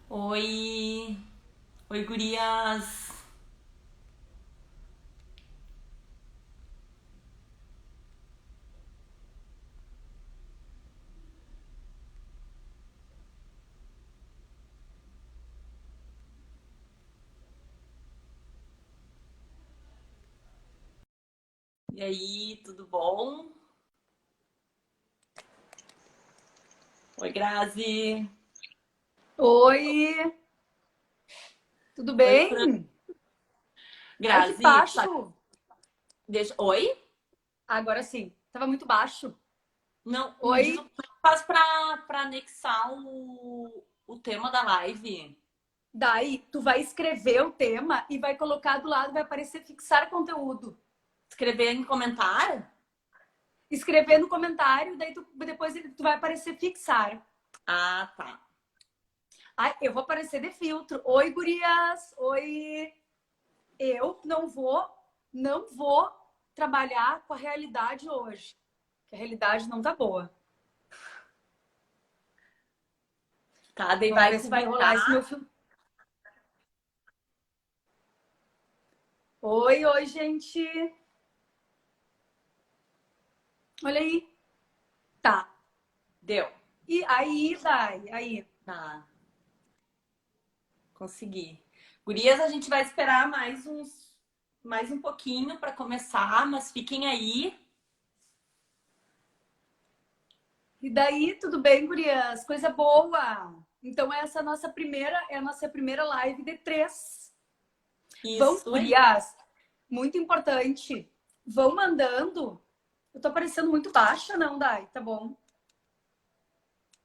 Oi, oi gurias. E aí, tudo bom? Oi, Grazi. Oi, tudo Oi, Fran. bem? Ai, que Grazi, baixo! deixa. Oi? Agora sim, tava muito baixo. Não, me diz o Oi, que faz pra anexar o tema da live. daí tu vai escrever o tema e vai colocar do lado, vai aparecer fixar conteúdo. Escrever em comentário? Escrever no comentário, daí depois tu vai aparecer fixar. Ah, tá. Ai, eu vou aparecer de filtro. Oi, gurias! Oi! Eu não vou trabalhar com a realidade hoje. Que a realidade não tá boa. Tá, daí Vamos vai ver se vai rolar esse publicar. meu filtro. Oi, oi, gente! Olha aí. Tá. Deu. E aí, Dai, aí. Tá, consegui. Gurias, a gente vai esperar mais um pouquinho para começar, mas fiquem aí. E daí, tudo bem, gurias? Coisa boa. Então, essa é a nossa primeira live de três. Vão, Isso aí. gurias, muito importante. Vão mandando. Eu tô parecendo muito baixa, não, Dai? Tá bom.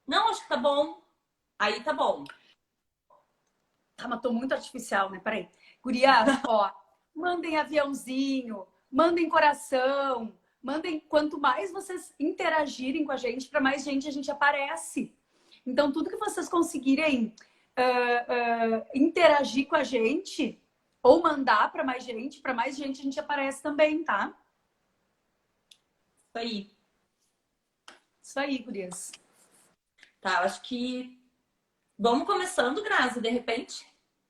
Não, acho que tá bom. Aí tá bom. Tá, mas tô muito artificial, né? Peraí. Gurias, ó, mandem aviãozinho, mandem coração, mandem. Quanto mais vocês interagirem com a gente, para mais gente a gente aparece. Então, tudo que vocês conseguirem interagir com a gente ou mandar para mais gente a gente aparece também, tá? Isso aí. Isso aí, gurias. Tá, acho que vamos começando, Grazi, de repente.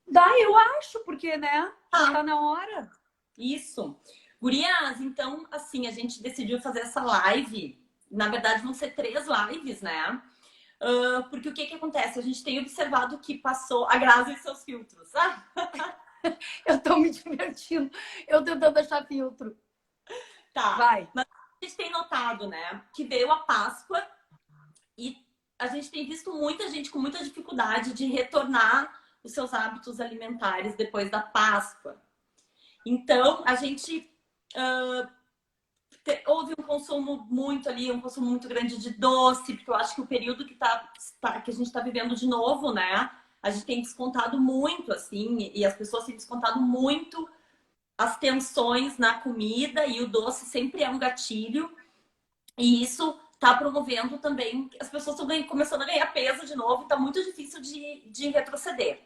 Dá, eu acho, porque, né? Já tá Tá, na hora. isso. Gurias, então, assim, a gente decidiu fazer essa live. Na verdade, vão ser três lives, né? Porque o que que acontece? A gente tem observado que passou a Grazi e seus filtros. Eu tô me divertindo. Eu tentando achar filtro. Tá. Vai. Mas a gente tem notado, né, que veio a Páscoa e a gente tem visto muita gente com muita dificuldade de retornar os seus hábitos alimentares depois da Páscoa. Então, a gente houve um consumo muito ali, um consumo muito grande de doce, porque eu acho que o período que a gente está vivendo de novo, né? A gente tem descontado muito, assim, e as pessoas têm descontado muito as tensões na comida, e o doce sempre é um gatilho, e isso está promovendo também, as pessoas estão começando a ganhar peso de novo, e está muito difícil de retroceder.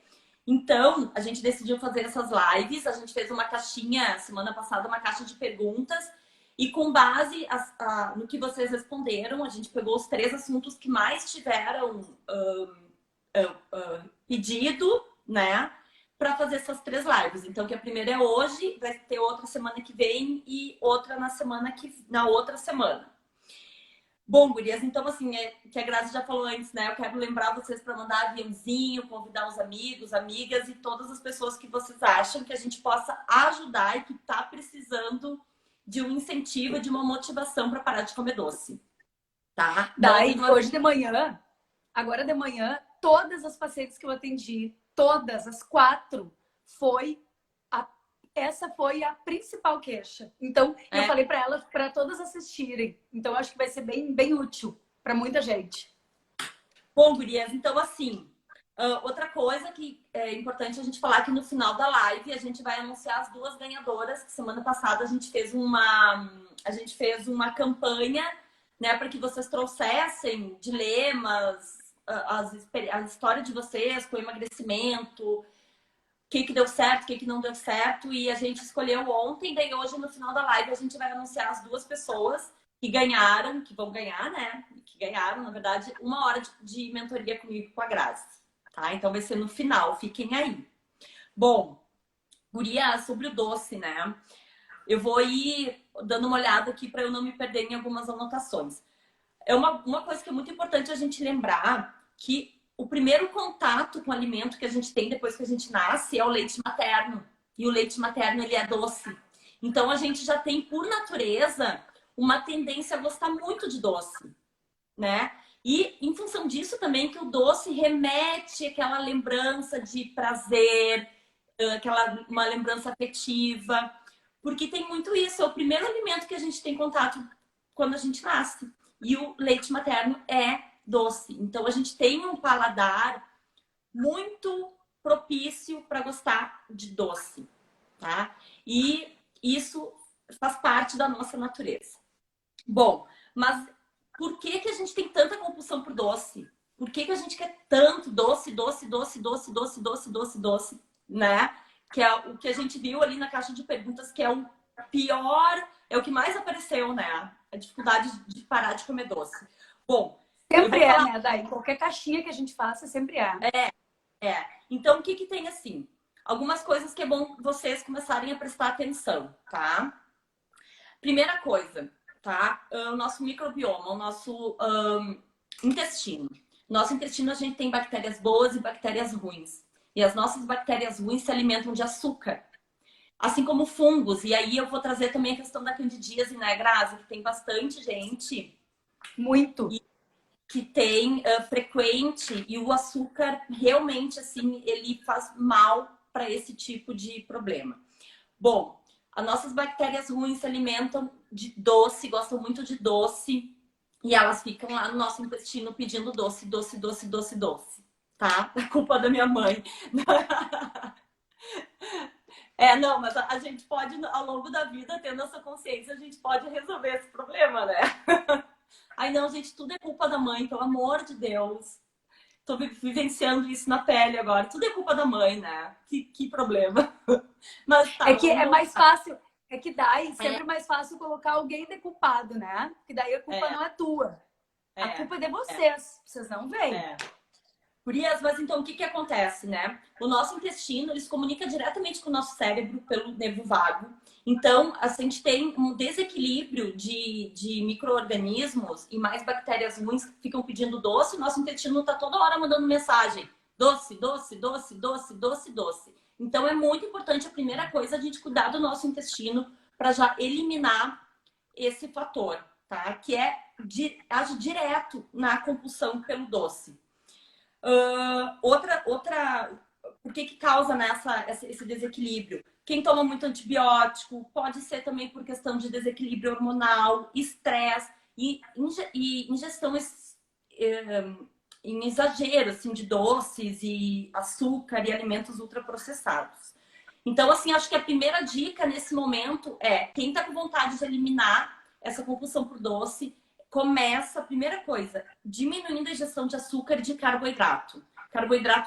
Então, a gente decidiu fazer essas lives. A gente fez uma caixinha, semana passada, uma caixa de perguntas. E com base no que vocês responderam, a gente pegou os três assuntos que mais tiveram pedido, né? Para fazer essas três lives. Então, que a primeira é hoje, vai ter outra semana que vem e outra na outra semana. Bom, gurias, então assim, que a Grazi já falou antes, né? Eu quero lembrar vocês para mandar aviãozinho, convidar os amigos, amigas e todas as pessoas que vocês acham que a gente possa ajudar e que tá precisando de um incentivo, de uma motivação para parar de comer doce, tá? Mandem Daí, no avião. hoje de manhã, agora de manhã, todas as pacientes que eu atendi, todas as quatro, foi a, essa foi a principal queixa. Então, eu É. falei para elas, para todas assistirem. Então, acho que vai ser bem, bem útil para muita gente. Bom, gurias, então assim, outra coisa que é importante a gente falar que no final da live a gente vai anunciar as duas ganhadoras, que semana passada a gente fez uma campanha, né, para que vocês trouxessem dilemas, a história de vocês com o emagrecimento, o que que deu certo, o que que não deu certo, e a gente escolheu ontem, daí hoje no final da live a gente vai anunciar as duas pessoas que ganharam, que vão ganhar, né? Que ganharam, na verdade, uma hora de mentoria comigo e com a Grazi, tá? Então vai ser no final, fiquem aí. Bom, guria, sobre o doce, né? Eu vou ir dando uma olhada aqui para eu não me perder em algumas anotações. É uma coisa que é muito importante a gente lembrar, que o primeiro contato com o alimento que a gente tem depois que a gente nasce é o leite materno. E o leite materno, ele é doce. Então, a gente já tem, por natureza, uma tendência a gostar muito de doce, né? E, em função disso também, que o doce remete àquela lembrança de prazer, uma lembrança afetiva. Porque tem muito isso. É o primeiro alimento que a gente tem contato quando a gente nasce. E o leite materno é doce. Então, a gente tem um paladar muito propício para gostar de doce, tá? E isso faz parte da nossa natureza. Bom, mas por que que a gente tem tanta compulsão por doce? Por que que a gente quer tanto doce, doce, doce, doce, doce, doce, doce, doce, né? Que é o que a gente viu ali na caixa de perguntas, que é o pior, é o que mais apareceu, né? A dificuldade de parar de comer doce. Bom, Sempre é, né, Dai? Qualquer caixinha que a gente faça, sempre é. Então, o que que tem assim? Algumas coisas que é bom vocês começarem a prestar atenção, tá? Primeira coisa, tá? O nosso microbioma, o nosso intestino. Nosso intestino, a gente tem bactérias boas e bactérias ruins. E as nossas bactérias ruins se alimentam de açúcar. Assim como fungos. E aí eu vou trazer também a questão da candidíase, né, Grazi? Que tem bastante gente Muito. que tem frequente, e o açúcar realmente, assim, ele faz mal para esse tipo de problema. Bom, as nossas bactérias ruins se alimentam de doce, gostam muito de doce, e elas ficam lá no nosso intestino pedindo doce, doce, doce, doce, doce, tá? É culpa da minha mãe. Não, mas a gente pode, ao longo da vida, tendo essa consciência, a gente pode resolver esse problema, né? Ai, não, gente, tudo é culpa da mãe, pelo amor de Deus. Tô vivenciando isso na pele agora. Tudo é culpa da mãe, né? Que problema. Mas tá, É que é mais fácil, é que daí sempre É. mais fácil colocar alguém de culpado, né? Que daí a culpa não é tua. A culpa é de vocês. Vocês não veem. Gurias, mas então o que que acontece, né? O nosso intestino, ele se comunica diretamente com o nosso cérebro pelo nervo vago. Então, a gente tem um desequilíbrio de micro-organismos e mais bactérias ruins que ficam pedindo doce. O nosso intestino está toda hora mandando mensagem. Doce, doce, doce, doce, doce, doce. Então, é muito importante, a primeira coisa, a gente cuidar do nosso intestino para já eliminar esse fator, tá? Que age direto na compulsão pelo doce. Por que que causa esse desequilíbrio? Quem toma muito antibiótico, pode ser também por questão de desequilíbrio hormonal, estresse e ingestão em exagero, assim, de doces e açúcar e alimentos ultraprocessados. Então, assim, acho que a primeira dica nesse momento é quem tá com vontade de eliminar essa compulsão por doce, começa, a primeira coisa, diminuindo a ingestão de açúcar e de carboidrato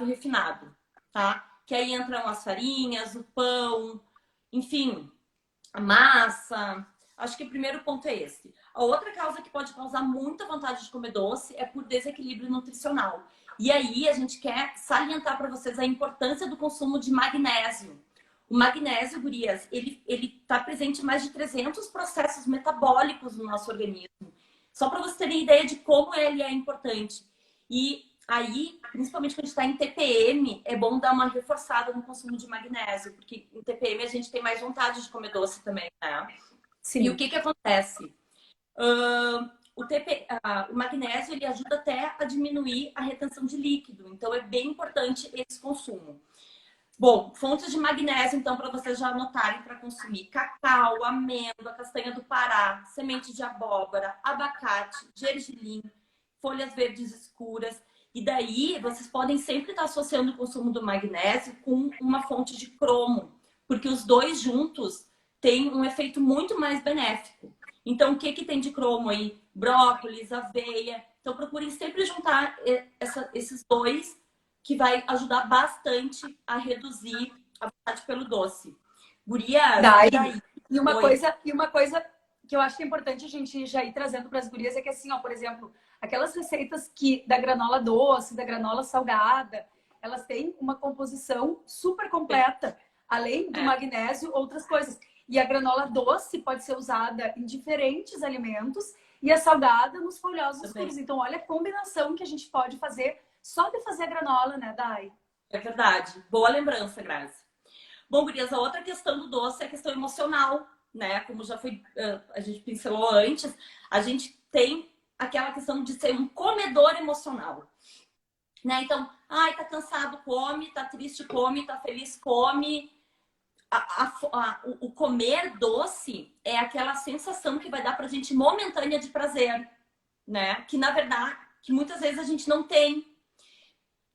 refinado, tá? Que aí entram as farinhas, o pão, enfim, a massa. Acho que o primeiro ponto é esse. A outra causa que pode causar muita vontade de comer doce é por desequilíbrio nutricional. E aí a gente quer salientar para vocês a importância do consumo de magnésio. O magnésio, gurias, ele está presente em mais de 300 processos metabólicos no nosso organismo. Só para vocês terem ideia de como ele é importante. E aí, principalmente quando a gente está em TPM, é bom dar uma reforçada no consumo de magnésio, porque em TPM a gente tem mais vontade de comer doce também, né? Sim. E o que que acontece? O magnésio, ele ajuda até a diminuir a retenção de líquido. Então, é bem importante esse consumo. Bom, fontes de magnésio, então, para vocês já anotarem para consumir: cacau, amêndoa, castanha do Pará, semente de abóbora, abacate, gergelim, folhas verdes escuras. E daí, vocês podem sempre estar associando o consumo do magnésio com uma fonte de cromo, porque os dois juntos têm um efeito muito mais benéfico. Então, o que que tem de cromo aí? Brócolis, aveia. Então, procurem sempre juntar esses dois, que vai ajudar bastante a reduzir a vontade pelo doce. Gurias, daí? E uma coisa que eu acho que é importante a gente já ir trazendo para as gurias é que, assim, ó, por exemplo, aquelas receitas da granola doce, da granola salgada, elas têm uma composição super completa, além do magnésio, outras coisas. E a granola doce pode ser usada em diferentes alimentos e a salgada nos folhosos escuros. Então, olha a combinação que a gente pode fazer só de fazer a granola, né, Dai? É verdade. Boa lembrança, Grazi. Bom, gurias, a outra questão do doce é a questão emocional, né? Como já foi, a gente pincelou antes, a gente tem aquela questão de ser um comedor emocional, né? Então, ai, tá cansado, come, tá triste, come, tá feliz, come. O comer doce é aquela sensação que vai dar pra gente momentânea de prazer, né? Que na verdade, que muitas vezes a gente não tem.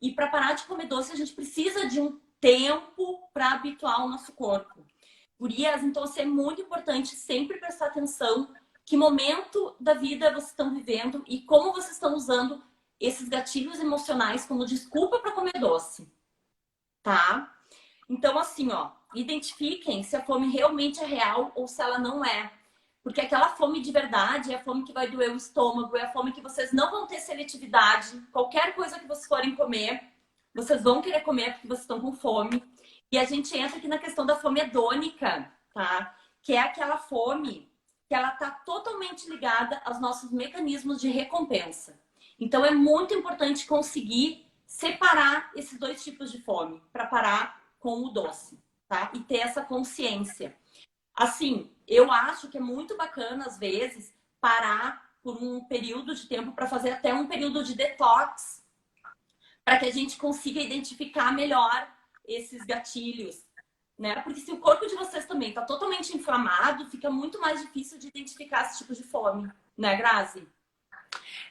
E para parar de comer doce, a gente precisa de um tempo para habituar o nosso corpo. Gurias, então assim, é muito importante sempre prestar atenção que momento da vida vocês estão vivendo e como vocês estão usando esses gatilhos emocionais como desculpa para comer doce, tá? Então assim, ó, identifiquem se a fome realmente é real ou se ela não é. Porque aquela fome de verdade é a fome que vai doer o estômago, é a fome que vocês não vão ter seletividade. Qualquer coisa que vocês forem comer, vocês vão querer comer porque vocês estão com fome. E a gente entra aqui na questão da fome hedônica, tá? Que é aquela fome que ela tá totalmente ligada aos nossos mecanismos de recompensa. Então é muito importante conseguir separar esses dois tipos de fome para parar com o doce, tá? E ter essa consciência. Assim, eu acho que é muito bacana, às vezes, parar por um período de tempo para fazer até um período de detox, para que a gente consiga identificar melhor esses gatilhos, né? Porque se o corpo de vocês também está totalmente inflamado, fica muito mais difícil de identificar esse tipo de fome, né, Grazi?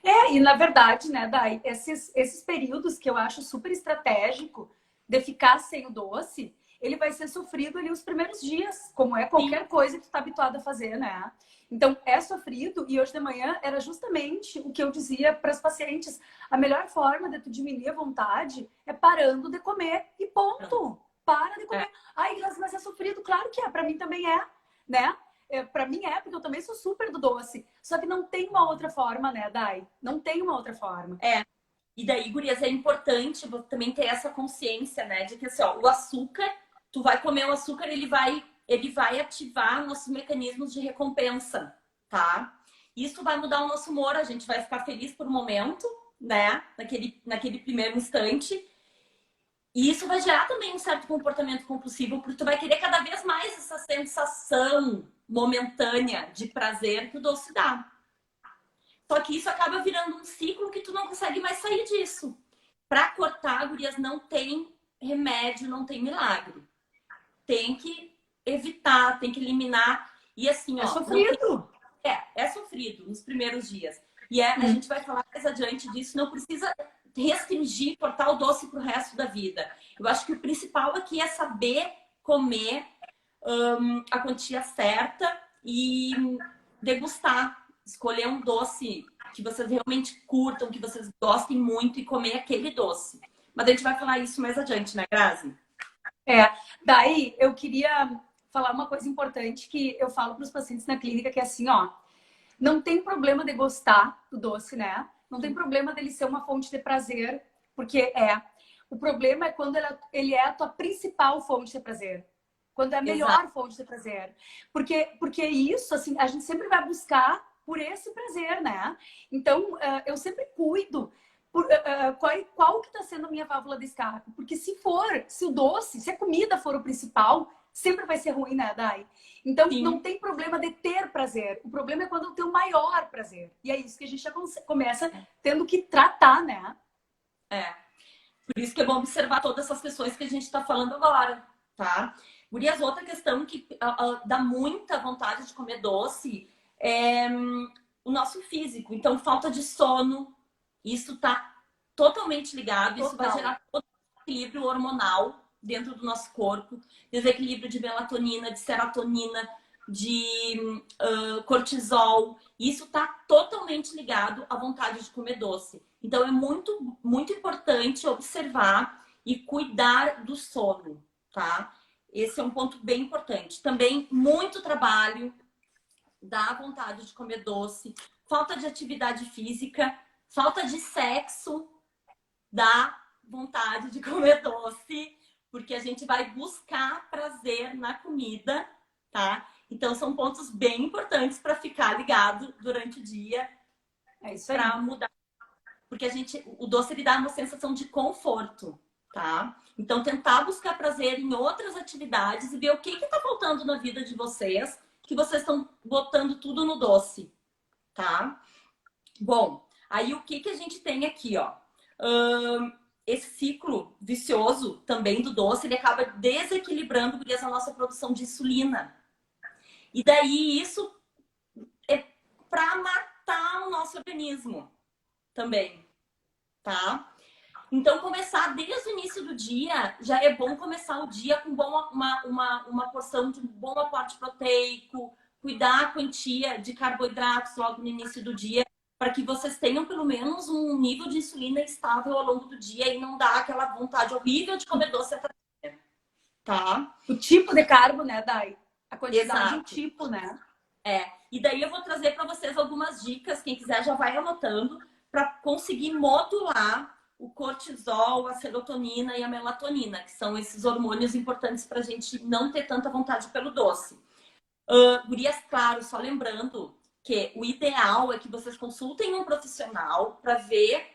E na verdade, né, Dai, esses períodos que eu acho super estratégico de ficar sem o doce, ele vai ser sofrido ali os primeiros dias, como é qualquer coisa que tu tá habituado a fazer, né? Então, é sofrido e hoje de manhã era justamente o que eu dizia para as pacientes. A melhor forma de tu diminuir a vontade é parando de comer e ponto. Para de comer. Ai, Grazi, mas é sofrido. Claro que é, para mim também é, né? Para mim é, porque eu também sou super do doce. Só que não tem uma outra forma, né, Dai? Não tem uma outra forma. E daí, gurias, é importante também ter essa consciência, né? De que assim, ó, o açúcar, tu vai comer o açúcar, ele vai ativar nossos mecanismos de recompensa, tá? Isso vai mudar o nosso humor, a gente vai ficar feliz por um momento, né? Naquele primeiro instante. E isso vai gerar também um certo comportamento compulsivo, porque tu vai querer cada vez mais essa sensação momentânea de prazer que o doce dá. Só que isso acaba virando um ciclo que tu não consegue mais sair disso. Para cortar, gurias, não tem remédio, não tem milagre. Tem que evitar, tem que eliminar. E assim, ó... sofrido. É sofrido nos primeiros dias. E a gente vai falar mais adiante disso. Não precisa restringir, cortar o doce pro resto da vida. Eu acho que o principal aqui é saber comer a quantia certa e degustar. Escolher um doce que vocês realmente curtam, que vocês gostem muito e comer aquele doce. Mas a gente vai falar isso mais adiante, né, Grazi? Daí eu queria falar uma coisa importante que eu falo para os pacientes na clínica, que é assim, ó, não tem problema de gostar do doce, né? Não tem problema dele ser uma fonte de prazer, porque o problema é quando ele é a tua principal fonte de prazer. Quando é a melhor fonte de prazer. Porque isso, assim, a gente sempre vai buscar por esse prazer, né? Então, eu sempre cuido qual que tá sendo a minha válvula de escape. Porque se o doce, se a comida for o principal, sempre vai ser ruim, né, Dai? Então, não tem problema de ter prazer. O problema é quando eu tenho o maior prazer. E é isso que a gente já começa tendo que tratar, né? Por isso que é bom observar todas essas questões que a gente tá falando agora, tá? Gurias, outra questão que dá muita vontade de comer doce é o nosso físico. Então, falta de sono, isso tá totalmente ligado. Isso vai gerar todo o equilíbrio hormonal dentro do nosso corpo. Desequilíbrio de melatonina, de serotonina, de cortisol. Isso tá totalmente ligado à vontade de comer doce. Então, é muito, muito importante observar e cuidar do sono, tá? Esse é um ponto bem importante. Também, muito trabalho dá vontade de comer doce. Falta de atividade física, falta de sexo dá vontade de comer doce, porque a gente vai buscar prazer na comida, tá? Então são pontos bem importantes para ficar ligado durante o dia, É isso aí. para mudar, porque o doce ele dá uma sensação de conforto, tá? Então tentar buscar prazer em outras atividades e ver o que está faltando na vida de vocês, que vocês estão botando tudo no doce, tá? Bom, aí o que a gente tem aqui, ó? Esse ciclo vicioso também do doce, ele acaba desequilibrando a nossa produção de insulina. E daí isso é para matar o nosso organismo também, tá? Então, começar desde o início do dia, já é bom começar o dia com uma porção de um bom aporte proteico, cuidar a quantia de carboidratos logo no início do dia, para que vocês tenham pelo menos um nível de insulina estável ao longo do dia e não dá aquela vontade horrível de comer doce até dia, tá? O tipo de carbo, né, Dai? A quantidade e o Exato. tipo, né? E daí eu vou trazer para vocês algumas dicas, quem quiser já vai anotando, para conseguir modular o cortisol, a serotonina e a melatonina, que são esses hormônios importantes para a gente não ter tanta vontade pelo doce. Gurias, claro, só lembrando que o ideal é que vocês consultem um profissional para ver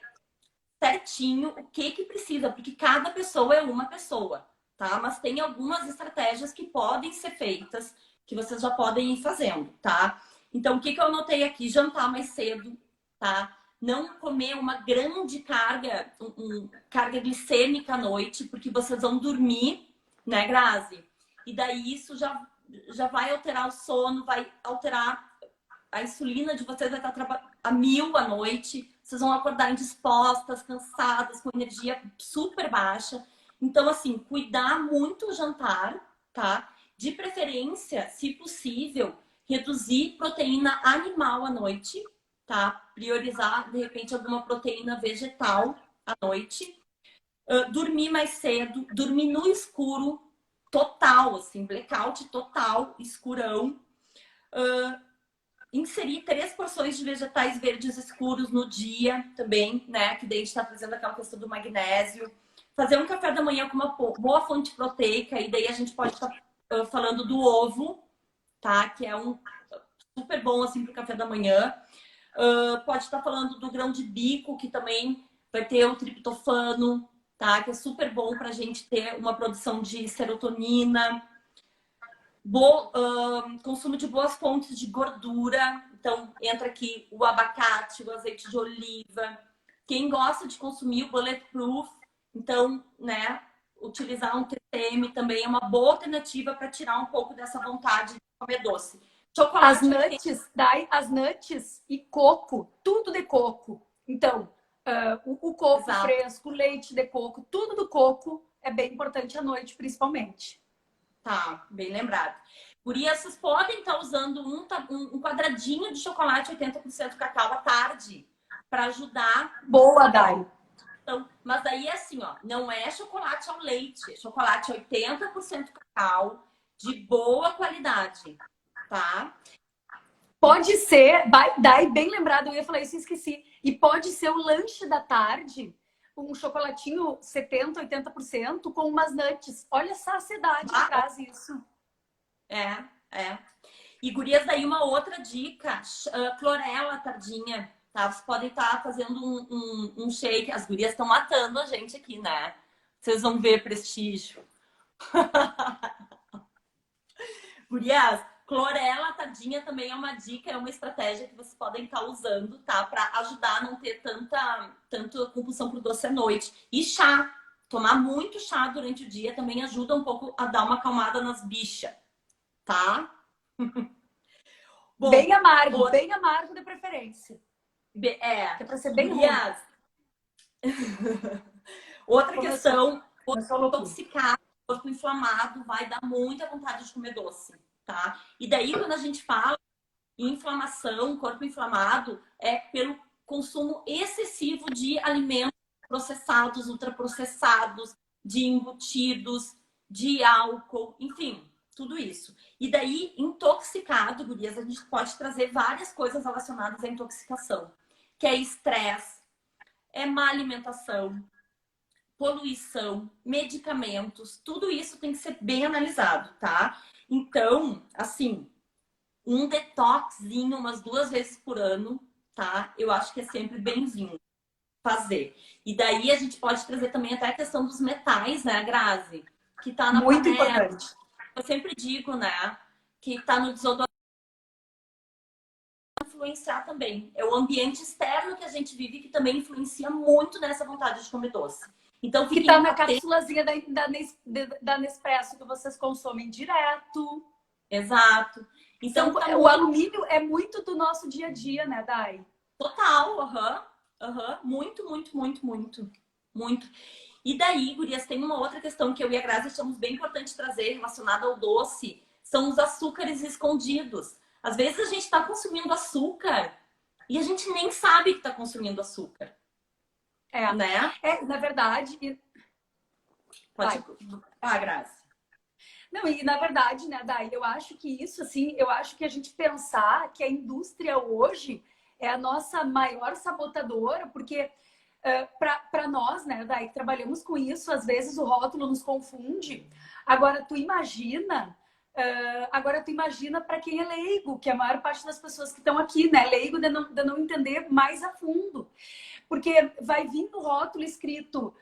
certinho o que precisa, porque cada pessoa é uma pessoa, tá? Mas tem algumas estratégias que podem ser feitas, que vocês já podem ir fazendo, tá? Então, o que eu anotei aqui? Jantar mais cedo, tá? Não comer uma grande carga, carga glicêmica à noite, porque vocês vão dormir, né, Grazi? E daí isso já vai alterar o sono, vai alterar a insulina de vocês, vai estar a 1000 à noite. Vocês vão acordar indispostas, cansadas, com energia super baixa. Então, assim, cuidar muito o jantar, tá? De preferência, se possível, reduzir proteína animal à noite, tá? Priorizar, de repente, alguma proteína vegetal à noite. Dormir mais cedo, dormir no escuro total, assim, blackout total, escurão. Inserir 3 porções de vegetais verdes escuros no dia também, né? Que daí a gente tá fazendo aquela questão do magnésio. Fazer um café da manhã com uma boa fonte proteica, e daí a gente pode estar falando do ovo, tá? Que é um super bom, assim, pro café da manhã. Pode estar falando do grão de bico, que também vai ter o triptofano, tá? Que é super bom pra gente ter uma produção de serotonina. Consumo de boas fontes de gordura. Então, entra aqui o abacate, o azeite de oliva. Quem gosta de consumir o bulletproof, então, né, utilizar um TPM também é uma boa alternativa para tirar um pouco dessa vontade de comer doce. Chocolate, as nuts e coco, tudo de coco. Então, o coco Exato. Fresco, o leite de coco, tudo do coco é bem importante à noite, principalmente. Tá, bem lembrado. Gurias, vocês podem estar usando um quadradinho de chocolate 80% cacau à tarde para ajudar. Boa, Dai. Então, mas daí é assim, ó, não é chocolate ao leite, é chocolate 80% cacau de boa qualidade, tá? Pode ser, Dai, bem lembrado, eu ia falar isso e esqueci. E pode ser o lanche da tarde, um chocolatinho 70%, 80% com umas nuts. Olha a saciedade que traz isso. E gurias, daí uma outra dica, clorela tardinha, tá? Vocês podem estar fazendo um shake. As gurias estão matando a gente aqui, né? Vocês vão ver prestígio. Gurias, clorela tardinha também é uma dica, é uma estratégia que vocês podem estar usando, tá? Para ajudar a não ter tanta compulsão pro doce à noite. E chá. Tomar muito chá durante o dia também ajuda um pouco a dar uma acalmada nas bichas, tá? Bom, bem amargo de preferência. Que é pra ser bem gurias. Outra questão, intoxicado, corpo inflamado, vai dar muita vontade de comer doce, tá? E daí, quando a gente fala em inflamação, corpo inflamado, é pelo consumo excessivo de alimentos processados, ultraprocessados, de embutidos, de álcool, enfim, tudo isso. E daí, intoxicado, gurias, a gente pode trazer várias coisas relacionadas à intoxicação, que é estresse, é má alimentação, poluição, medicamentos, tudo isso tem que ser bem analisado, tá? Então, assim, um detoxinho umas 2 vezes por ano, tá? Eu acho que é sempre bem-vindo fazer. E daí a gente pode trazer também até a questão dos metais, né, Grazi? Que tá na Muito panela. importante. Eu sempre digo, né, que tá no desodorante influenciar também. É o ambiente externo que a gente vive que também influencia muito nessa vontade de comer doce. Então Que fiquem tá na atentos. cápsulazinha da Nespresso que vocês consomem direto. Exato. Então tá O muito alumínio é muito do nosso dia a dia, né, Dai? total, muito, muito, muito, muito, muito. E daí, gurias, tem uma outra questão que eu e a Grazi achamos bem importante trazer relacionada ao doce, são os açúcares escondidos. Às vezes a gente está consumindo açúcar e a gente nem sabe que está consumindo açúcar, É. né? Na verdade, Pode. Ah, Grazi. não, e na verdade, né, Dai, eu acho que isso, assim, eu acho que a gente pensar que a indústria hoje é a nossa maior sabotadora, porque para nós, né, Dai, que trabalhamos com isso, às vezes o rótulo nos confunde. Agora tu imagina para quem é leigo, que é a maior parte das pessoas que estão aqui, né, leigo de não entender mais a fundo. Porque vai vir no rótulo escrito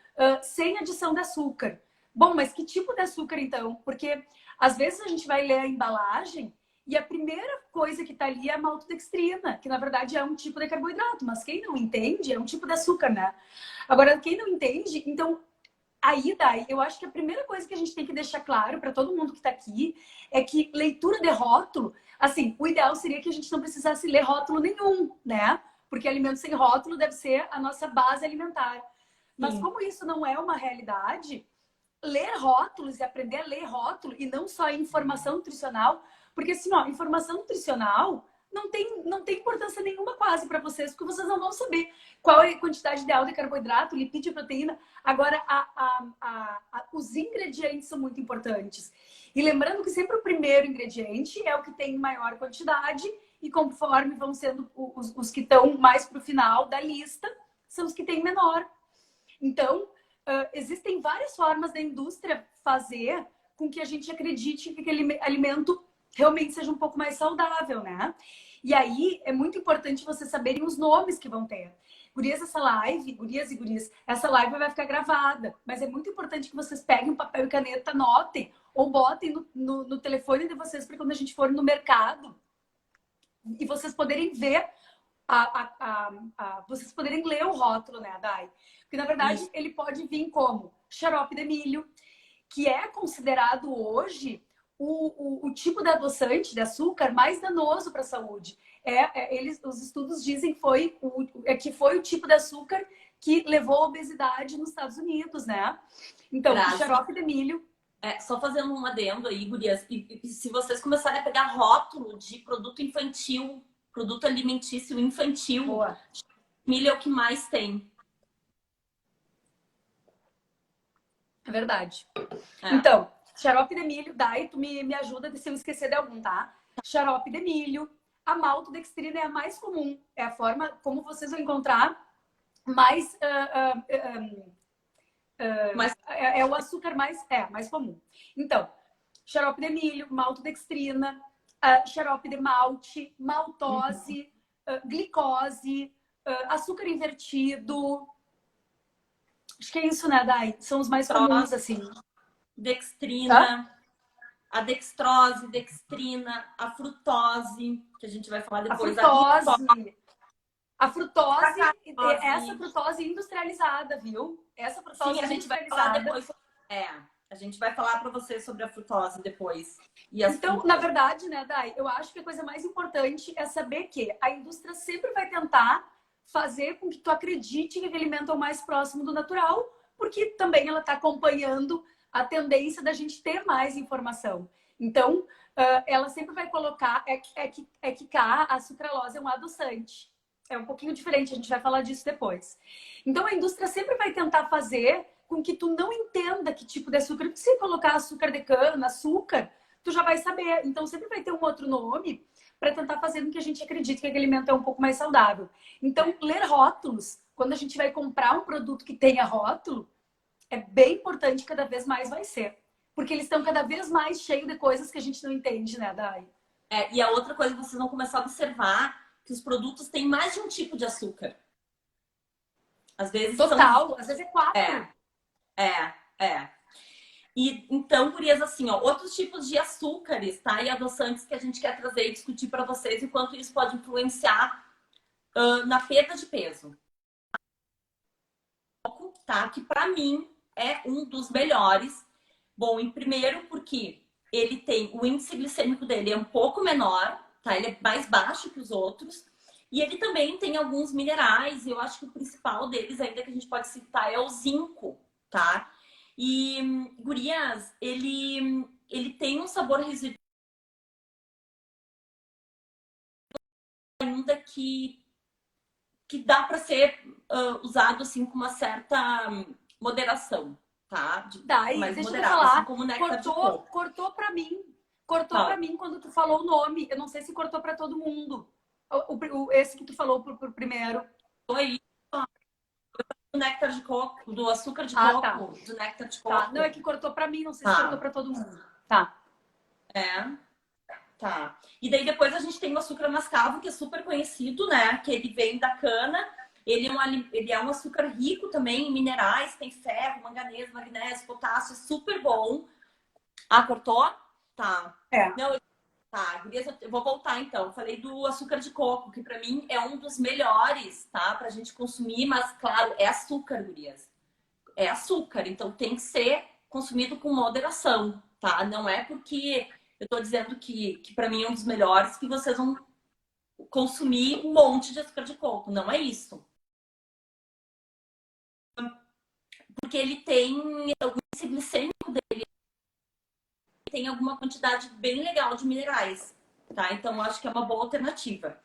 sem adição de açúcar. Bom, mas que tipo de açúcar então? Porque às vezes a gente vai ler a embalagem e a primeira coisa que tá ali é a maltodextrina, que na verdade é um tipo de carboidrato, mas quem não entende é um tipo de açúcar, né? Agora, quem não entende, então aí, Dai, eu acho que a primeira coisa que a gente tem que deixar claro para todo mundo que está aqui é que leitura de rótulo, assim, o ideal seria que a gente não precisasse ler rótulo nenhum, né? Porque alimento sem rótulo deve ser a nossa base alimentar. Mas Sim. como isso não é uma realidade, ler rótulos e aprender a ler rótulo e não só informação nutricional, porque assim, ó, informação nutricional não tem importância nenhuma quase para vocês, porque vocês não vão saber qual é a quantidade ideal de carboidrato, lipídio e proteína. Agora, os ingredientes são muito importantes. E lembrando que sempre o primeiro ingrediente é o que tem maior quantidade e conforme vão sendo os que estão mais para o final da lista, são os que têm menor. Então, existem várias formas da indústria fazer com que a gente acredite que aquele alimento realmente seja um pouco mais saudável, né? E aí é muito importante vocês saberem os nomes que vão ter. Gurias, gurias e gurias, essa live vai ficar gravada, mas é muito importante que vocês peguem um papel e caneta, anotem ou botem no telefone de vocês para quando a gente for no mercado e vocês poderem ver vocês poderem ler o rótulo, né, Dai? Porque, na verdade, Isso. ele pode vir como xarope de milho, que é considerado hoje o tipo de adoçante, de açúcar, mais danoso para a saúde. Os estudos dizem que foi o tipo de açúcar que levou à obesidade nos Estados Unidos, né? Então, o xarope de milho. Só fazendo um adendo aí, gurias, e se vocês começarem a pegar rótulo de produto infantil, produto alimentício infantil, Boa. milho é o que mais tem. É verdade. Então, xarope de milho, daí tu me ajuda se eu esquecer de algum, tá? Xarope de milho, a maltodextrina é a mais comum, é a forma como vocês vão encontrar mais é o açúcar mais comum. Então, xarope de milho, maltodextrina, xarope de malte, maltose, glicose, açúcar invertido. Acho que é isso, né, Dai? São os mais comuns, assim. Dextrina, a dextrose, dextrina, a frutose, que a gente vai falar depois. A frutose, essa frutose industrializada, viu? Essa frutose Sim, a gente vai falar depois. A gente vai falar para você sobre a frutose depois. Então, na verdade, né, Dai, eu acho que a coisa mais importante é saber que a indústria sempre vai tentar fazer com que tu acredite que aquele alimento é o mais próximo do natural, porque também ela está acompanhando a tendência da gente ter mais informação. Então, ela sempre vai colocar que a sucralose é um adoçante. É um pouquinho diferente, a gente vai falar disso depois. Então, a indústria sempre vai tentar fazer com que tu não entenda que tipo de açúcar. Se colocar açúcar de cana, açúcar, tu já vai saber. Então, sempre vai ter um outro nome para tentar fazer com que a gente acredite que aquele alimento é um pouco mais saudável. Então, ler rótulos, quando a gente vai comprar um produto que tenha rótulo, é bem importante, cada vez mais vai ser. Porque eles estão cada vez mais cheios de coisas que a gente não entende, né, Dai? E a outra coisa, vocês vão começar a observar que os produtos têm mais de um tipo de açúcar. Às vezes são... Total, às vezes é 4. É, é. E então, gurias, assim, ó, outros tipos de açúcares, tá? E adoçantes que a gente quer trazer e discutir para vocês e quanto isso pode influenciar na perda de peso. Tá? Que para mim é um dos melhores. Bom, em primeiro porque ele tem o índice glicêmico dele é um pouco menor, tá? Ele é mais baixo que os outros. E ele também tem alguns minerais, e eu acho que o principal deles ainda que a gente pode citar é o zinco, tá? E, gurias, ele tem um sabor residual ainda que dá para ser usado assim com uma certa moderação, tá? Daí, Mais deixa eu te moderado, assim falar, como néctar de coco. cortou pra mim. Cortou pra mim quando tu falou o nome. Eu não sei se cortou pra todo mundo. Esse que tu falou pro primeiro. Foi do néctar de coco, do açúcar de Tá. coco, do néctar de coco. Tá. Não, é que cortou pra mim, não sei se cortou pra todo mundo. Tá. É, tá. E daí depois a gente tem o açúcar mascavo, que é super conhecido, né? Que ele vem da cana. Ele é um açúcar rico também em minerais, tem ferro, manganês, magnésio, potássio, é super bom. Ah, cortou? Tá. É. Não, tá, eu vou voltar então. Eu falei do açúcar de coco, que pra mim é um dos melhores, tá? Pra gente consumir, mas claro, é açúcar, gurias. É açúcar, então tem que ser consumido com moderação, tá? Não é porque eu tô dizendo que para mim é um dos melhores que vocês vão consumir um monte de açúcar de coco. Não é isso. Porque ele tem o índice glicêmico dele, tem alguma quantidade bem legal de minerais, tá? Então eu acho que é uma boa alternativa.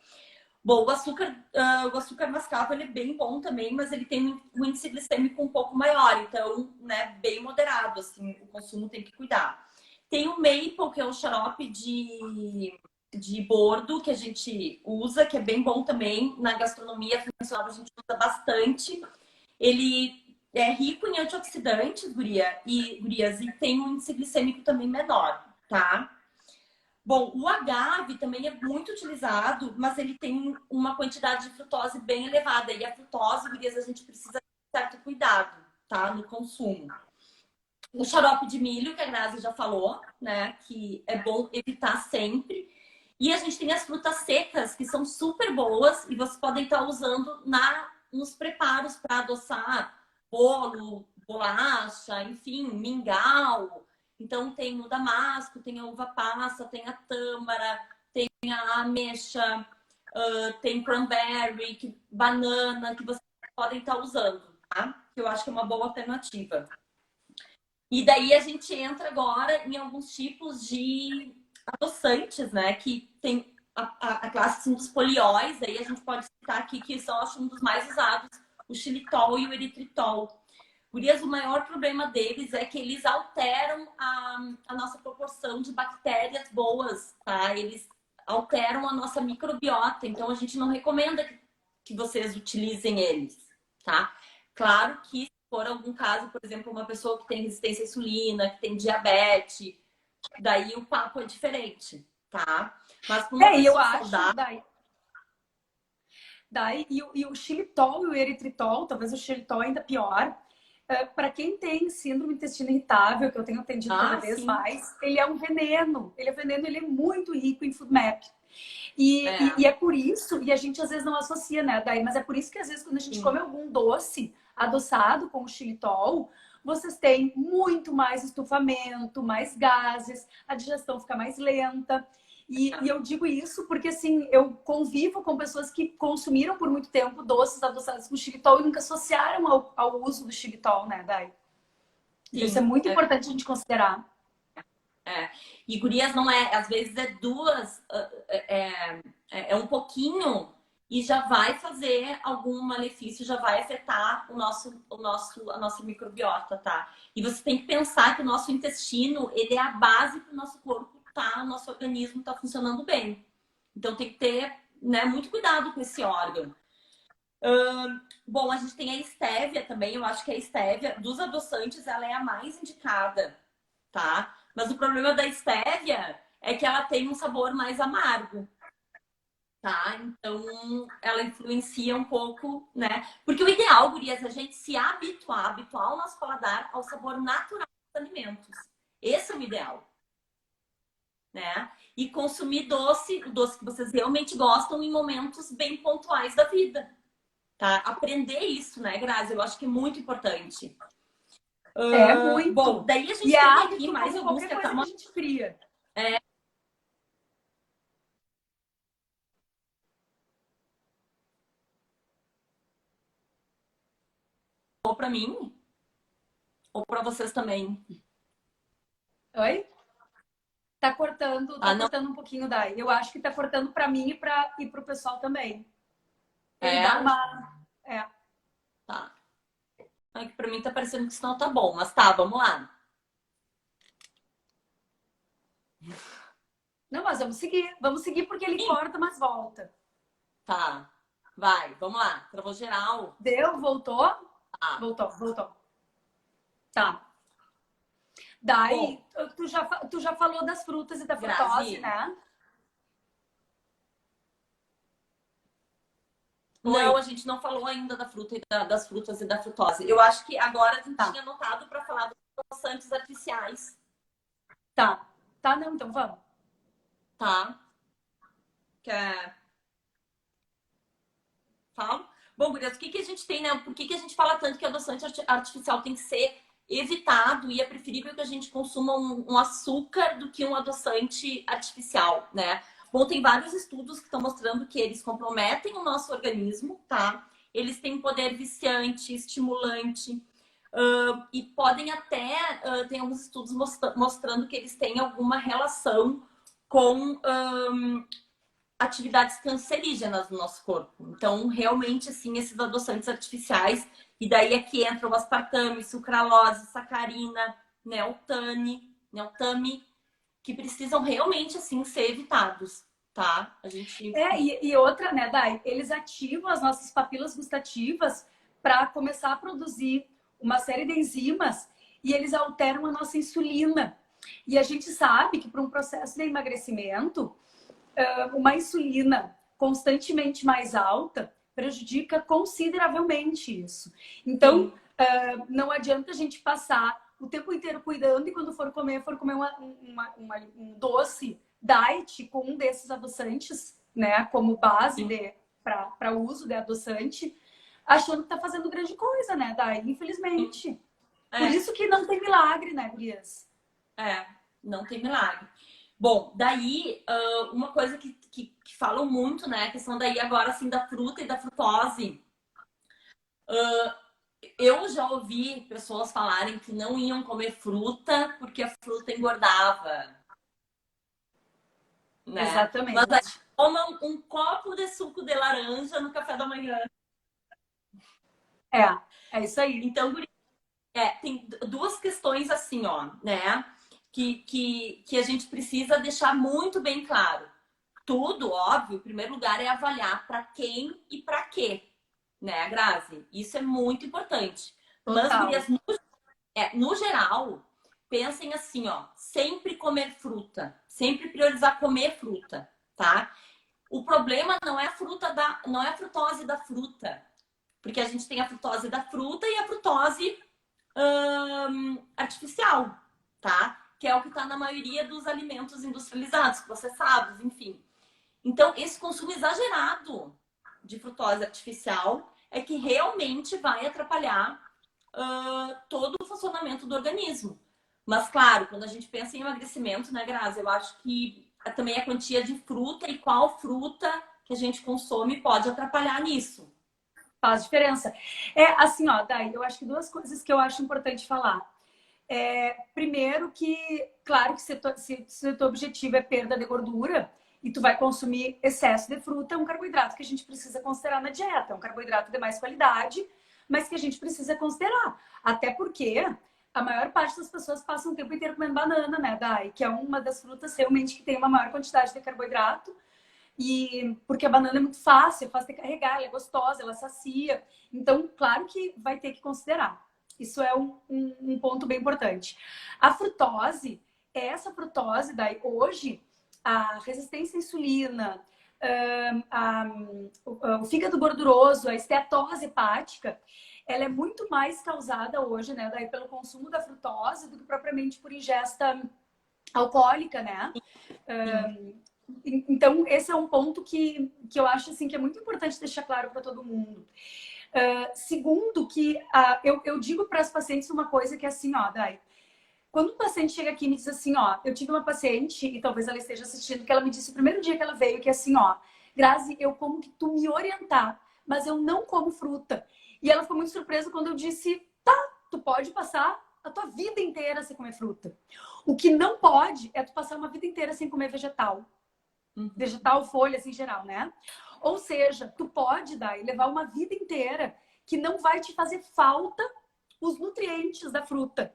Bom, o açúcar mascavo ele é bem bom também, mas ele tem um índice glicêmico um pouco maior, então, né, bem moderado, assim, o consumo tem que cuidar. Tem o maple, que é um xarope de bordo que a gente usa, que é bem bom também na gastronomia funcional, a gente usa bastante. Ele é rico em antioxidantes, gurias, e tem um índice glicêmico também menor, tá? Bom, o agave também é muito utilizado, mas ele tem uma quantidade de frutose bem elevada. E a frutose, gurias, a gente precisa ter certo cuidado, tá? No consumo. O xarope de milho, que a Grazi já falou, né? Que é bom evitar sempre. E a gente tem as frutas secas, que são super boas e vocês podem estar usando nos preparos para adoçar bolo, bolacha, enfim, mingau. Então tem o damasco, tem a uva passa, tem a tâmara, tem a ameixa, tem cranberry, banana, que vocês podem estar usando, tá? Que eu acho que é uma boa alternativa. E daí a gente entra agora em alguns tipos de adoçantes, né? Que tem a classe assim, dos polióis, aí a gente pode citar aqui que são, acho, um dos mais usados, o xilitol e o eritritol. Gurias, o maior problema deles é que eles alteram a nossa proporção de bactérias boas, tá? Eles alteram a nossa microbiota, então a gente não recomenda que vocês utilizem eles, tá? Claro que se for algum caso, por exemplo, uma pessoa que tem resistência à insulina, que tem diabetes, daí o papo é diferente, tá? Mas para uma pessoa eu acho, saudável... e o xilitol e o eritritol, talvez o xilitol ainda pior, para quem tem síndrome do intestino irritável, que eu tenho atendido cada vez mais, ele é um veneno. Ele é veneno, ele é muito rico em FODMAP. E é por isso, e a gente às vezes não associa, né, Daí? Mas é por isso que às vezes quando a gente come algum doce adoçado com o xilitol, vocês têm muito mais estufamento, mais gases, a digestão fica mais lenta. E eu digo isso porque, assim, eu convivo com pessoas que consumiram por muito tempo doces adoçados com xilitol e nunca associaram ao uso do xilitol, né, Dai? Isso é muito importante a gente considerar. E gurias não é, às vezes é duas, é um pouquinho e já vai fazer algum malefício, já vai afetar a nossa microbiota, tá? E você tem que pensar que o nosso intestino, ele é a base para o nosso corpo tá, o nosso organismo tá funcionando bem. Então tem que ter, né, muito cuidado com esse órgão. Bom, a gente tem a estévia também. Eu acho que a estévia dos adoçantes ela é a mais indicada, tá? Mas o problema da estévia é que ela tem um sabor mais amargo, tá? Então ela influencia um pouco, né? Porque o ideal, gurias, é a gente se habituar o nosso paladar ao sabor natural dos alimentos. Esse é o ideal, né? E consumir doce, o doce que vocês realmente gostam em momentos bem pontuais da vida, tá? Aprender isso, né, Grazi? Eu acho que é muito importante. É Bom, muito. daí a E gente é tem aqui hábito mais como alguns qualquer que coisa que a gente cria. ou para mim ou para vocês também. Oi? Tá Ah, não, cortando um pouquinho daí. Eu acho que tá cortando para mim e para o pessoal também. Ele dá é, uma. É. tá. É que para mim tá parecendo que isso não tá bom, mas tá, vamos lá. Não, mas vamos seguir. Vamos seguir porque ele Sim, corta, mas volta. tá. Vai, vamos lá. Travou geral. Deu? Voltou? Tá. Voltou. Tá. Bom, Daí, tu já falou das frutas e da frutose, Grazi, né? não, a Oi. gente não falou ainda da fruta das frutas e da frutose. Eu acho que agora a gente Tá. tinha anotado para falar dos adoçantes artificiais, Tá. Tá, não, então vamos. tá? Quer falo? Bom, gurias, o que que a gente tem, né? Por que que a gente fala tanto que adoçante artificial tem que ser evitado e é preferível que a gente consuma um açúcar do que um adoçante artificial, né? Bom, tem vários estudos que estão mostrando que eles comprometem o nosso organismo, tá? Eles têm poder viciante, estimulante, e podem até, tem alguns estudos mostrando que eles têm alguma relação com atividades cancerígenas no nosso corpo. Então, realmente, assim, esses adoçantes artificiais, e daí aqui entra o aspartame, sucralose, sacarina, neotame, que precisam realmente, assim, ser evitados, tá? A gente... E outra, né, Dai? Eles ativam as nossas papilas gustativas para começar a produzir uma série de enzimas e eles alteram a nossa insulina. E a gente sabe que para um processo de emagrecimento, uma insulina constantemente mais alta prejudica consideravelmente isso. Então, Sim, não adianta a gente passar o tempo inteiro cuidando e quando for comer um doce diet com um desses adoçantes, né, como base sim. para uso de adoçante, achando que tá fazendo grande coisa, né, Dai? Infelizmente. Por É, isso que não tem milagre, né, Gurias? é, não tem milagre. Bom, daí, uma coisa que falam muito, né, a questão daí agora, assim, da fruta e da frutose. Eu já ouvi pessoas falarem que não iam comer fruta porque a fruta engordava, né? Mas aí Exatamente. tomam um copo de suco de laranja no café da manhã. É isso aí. Então, tem duas questões assim, ó, né? Que a gente precisa deixar muito bem claro. Tudo, óbvio, em primeiro lugar, é avaliar para quem e para quê, né, Grazi? Isso é muito importante. Mas, Total. gurias, no geral, pensem assim, ó, sempre comer fruta, sempre priorizar comer fruta, tá? O problema não é não é a frutose da fruta, porque a gente tem a frutose da fruta e a frutose artificial, tá? Que é o que está na maioria dos alimentos industrializados, processados, enfim. Então, esse consumo exagerado de frutose artificial é que realmente vai atrapalhar todo o funcionamento do organismo. Mas, claro, quando a gente pensa em emagrecimento, né, Grazi, eu acho que também a quantia de fruta e qual fruta que a gente consome pode atrapalhar nisso. Faz diferença. É assim, ó, Dai, eu acho que duas coisas que eu acho importante falar. Primeiro que, claro que se o teu objetivo é perda de gordura e tu vai consumir excesso de fruta, é um carboidrato que a gente precisa considerar na dieta. É um carboidrato de mais qualidade, mas que a gente precisa considerar. Até porque a maior parte das pessoas passam o tempo inteiro comendo banana, né, Dai? Que é uma das frutas realmente que tem uma maior quantidade de carboidrato. E porque a banana é muito fácil, é fácil de carregar, ela é gostosa, ela sacia. Então, claro que vai ter que considerar. Isso é um ponto bem importante. A frutose, essa frutose, daí hoje, a resistência à insulina, o fígado gorduroso, a esteatose hepática, ela é muito mais causada hoje, né, daí pelo consumo da frutose do que propriamente por ingesta alcoólica, né? Então, esse é um ponto que eu acho assim, que é muito importante deixar claro para todo mundo. Segundo, que eu digo para as pacientes uma coisa que é assim, ó, Dai, quando um paciente chega aqui e me diz assim, ó, eu tive uma paciente, e talvez ela esteja assistindo, que ela me disse o primeiro dia que ela veio, que é assim, ó, Grazi, eu como que tu me orientar, mas eu não como fruta. E ela ficou muito surpresa quando eu disse, tá, tu pode passar a tua vida inteira sem comer fruta. O que não pode é tu passar uma vida inteira sem comer vegetal. Vegetal, folhas em geral, né? Ou seja, tu pode, Dai, levar uma vida inteira que não vai te fazer falta os nutrientes da fruta.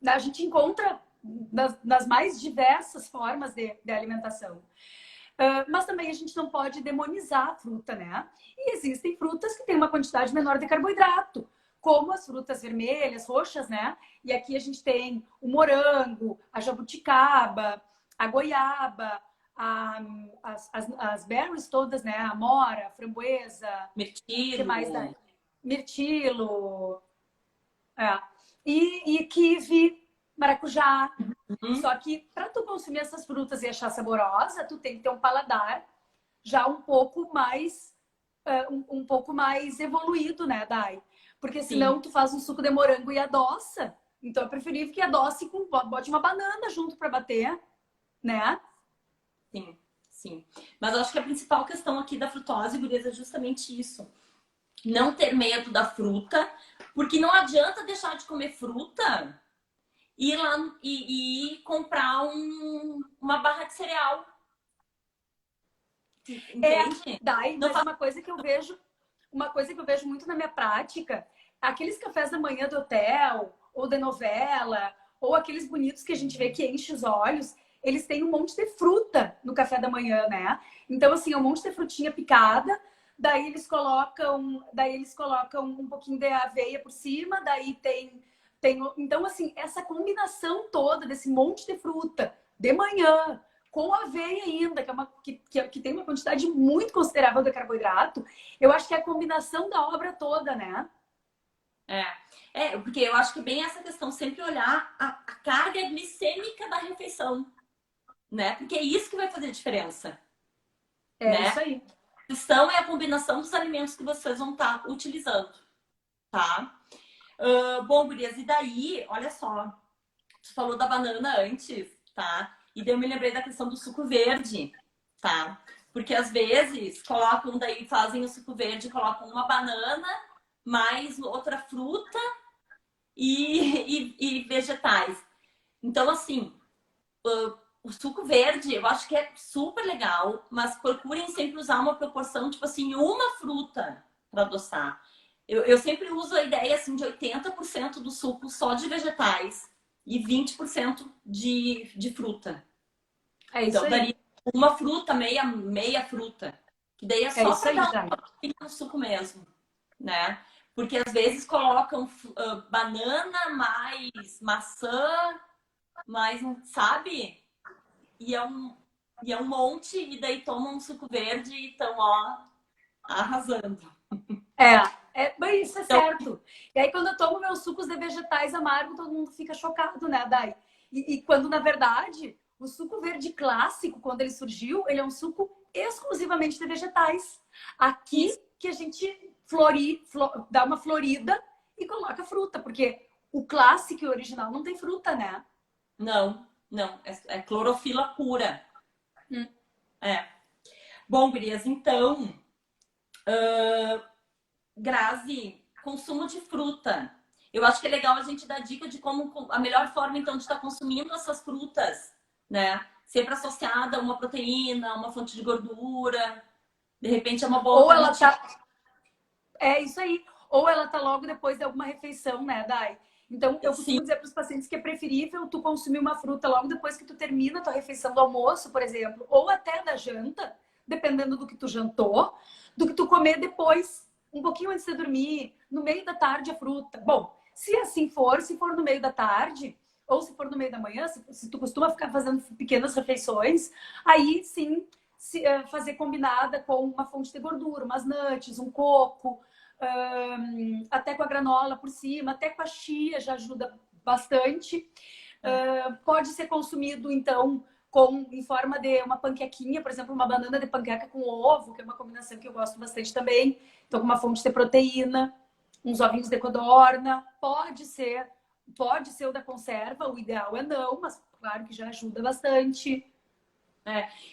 A gente encontra nas mais diversas formas de alimentação. Mas também a gente não pode demonizar a fruta, né? E existem frutas que têm uma quantidade menor de carboidrato, como as frutas vermelhas, roxas, né? E aqui a gente tem o morango, a jabuticaba, a goiaba, as berries todas, né? A amora, a framboesa, Mirtilo. que mais dá? Mirtilo, e kiwi, maracujá. Só que para tu consumir essas frutas e achar saborosa, tu tem que ter um paladar já um pouco mais um pouco mais evoluído, né, Dai? Porque senão tu faz um suco de morango e adoça. Então é preferível que adoce com bote uma banana junto para bater, né? Sim, sim. Mas eu acho que a principal questão aqui da frutose, gurias, é justamente isso. Não ter medo da fruta, porque não adianta deixar de comer fruta e ir lá e comprar uma barra de cereal. Entende? Daí, Não mas faz... uma coisa que eu vejo muito na minha prática, aqueles cafés da manhã do hotel, ou de novela, ou aqueles bonitos que a gente vê que enche os olhos, eles têm um monte de fruta no café da manhã, né? Então, assim, é um monte de frutinha picada, daí eles colocam um pouquinho de aveia por cima, daí tem. Então, assim, essa combinação toda desse monte de fruta de manhã, com aveia ainda, que tem uma quantidade muito considerável de carboidrato, eu acho que é a combinação da obra toda, né? Porque eu acho que bem essa questão, sempre olhar a carga glicêmica da refeição, né? Porque é isso que vai fazer diferença. Né? Isso aí. A questão é a combinação dos alimentos que vocês vão estar utilizando, tá? Bom, gurias, e daí, olha só, tu falou da banana antes, tá? E daí eu me lembrei da questão do suco verde, tá? Porque às vezes colocam, daí fazem o suco verde, colocam uma banana, mais outra fruta e vegetais. Então, assim, o suco verde eu acho que é super legal, mas procurem sempre usar uma proporção, tipo assim, uma fruta para adoçar. Eu sempre uso a ideia assim de 80% do suco só de vegetais e 20% de fruta. É isso Então, aí. daria uma fruta, meia fruta. Que daí é só isso para aí, dar Dai. no suco mesmo, né? Porque às vezes colocam banana mais maçã, mais, sabe? E é um monte, e daí tomam um suco verde e estão, ó, arrasando. Bem, isso é Então, certo. E aí, quando eu tomo meus sucos de vegetais amargos, todo mundo fica chocado, né, Dai? E quando, na verdade, o suco verde clássico, quando ele surgiu, ele é um suco exclusivamente de vegetais. Aqui que a gente dá uma florida e coloca fruta, porque o clássico e o original não tem fruta, né? não, é clorofila pura. Bom, gurias, então, Grazi, consumo de fruta. Eu acho que é legal a gente dar dica de como a melhor forma, então, de estar consumindo essas frutas, né? Sempre associada a uma proteína, uma fonte de gordura. De repente é uma boa Ou ela alternativa. tá. É isso aí. Ou ela tá logo depois de alguma refeição, né, Dai? Então, eu Sim, costumo dizer para os pacientes que é preferível tu consumir uma fruta logo depois que tu termina a tua refeição do almoço, por exemplo, ou até da janta, dependendo do que tu jantou, do que tu comer depois, um pouquinho antes de dormir, no meio da tarde a fruta. Bom, se assim for, se for no meio da tarde, ou se for no meio da manhã, se tu costuma ficar fazendo pequenas refeições, aí sim fazer combinada com uma fonte de gordura, umas nuts, um coco, até com a granola por cima, até com a chia já ajuda bastante. Pode ser consumido, então, em forma de uma panquequinha, por exemplo, uma banana de panqueca com ovo, que é uma combinação que eu gosto bastante também. Então, com uma fonte de proteína, uns ovinhos de codorna, pode ser o da conserva, o ideal é não, mas claro que já ajuda bastante.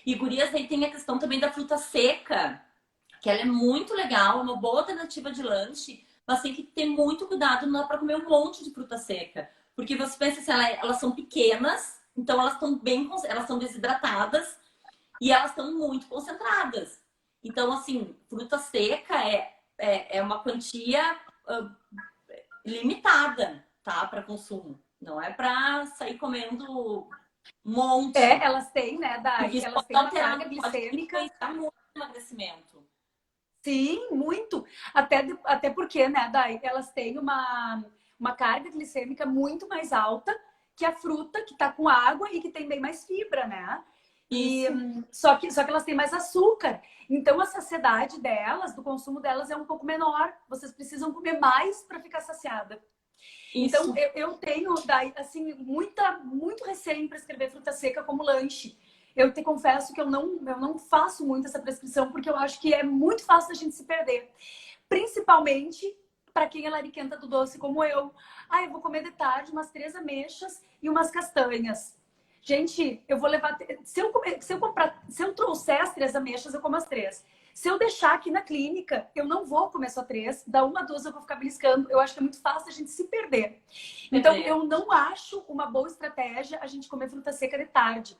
E gurias, aí tem a questão também da fruta seca, que ela é muito legal, é uma boa alternativa de lanche, mas tem que ter muito cuidado, não dá para comer um monte de fruta seca. Porque você pensa assim, elas são pequenas, então elas estão elas estão desidratadas e elas estão muito concentradas. Então, assim, fruta seca é uma quantia limitada, tá? Para consumo. Não é para sair comendo um monte. Elas têm, né, Porque isso elas pode têm uma alterar, carga pode glicêmica. influenciar muito o emagrecimento. Sim, muito. Até porque, né, Dai, elas têm uma carga glicêmica muito mais alta que a fruta que tá com água e que tem bem mais fibra, né? E, só que elas têm mais açúcar. Então a saciedade delas, do consumo delas é um pouco menor. Vocês precisam comer mais para ficar saciada. Isso. Então eu tenho, Dai, assim, muito receio para escrever fruta seca como lanche. Eu te confesso que eu não faço muito essa prescrição porque eu acho que é muito fácil a gente se perder. Principalmente para quem é lariquenta do doce como eu. Eu vou comer de tarde umas 3 ameixas e umas castanhas. Gente, eu vou levar... Se eu trouxer as 3 ameixas, eu como as 3. Se eu deixar aqui na clínica, eu não vou comer só 3. Da 1 a 2 eu vou ficar beliscando. Eu acho que é muito fácil a gente se perder. Então, eu não acho uma boa estratégia a gente comer fruta seca de tarde.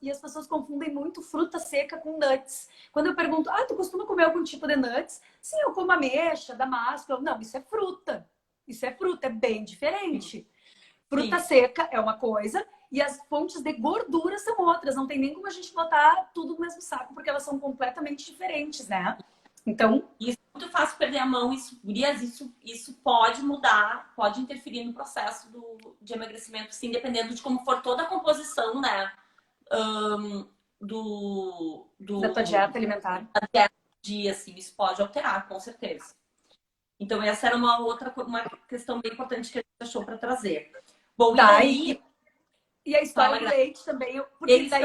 E as pessoas confundem muito fruta seca com nuts. Quando eu pergunto, tu costuma comer algum tipo de nuts? Sim, eu como ameixa, damasco. Não, isso é fruta. Isso é fruta, é bem diferente. Fruta seca é uma coisa e as fontes de gordura são outras. Não tem nem como a gente botar tudo no mesmo saco, porque elas são completamente diferentes, né? Então... Isso é muito fácil perder a mão. Isso pode mudar, pode interferir no processo de emagrecimento, sim, dependendo de como for toda a composição, né? Da tua dieta alimentar. Da dieta do dia, assim, isso pode alterar, com certeza. Então, essa era uma questão bem importante que a gente achou para trazer. Bom, e a história do leite também. Porque daí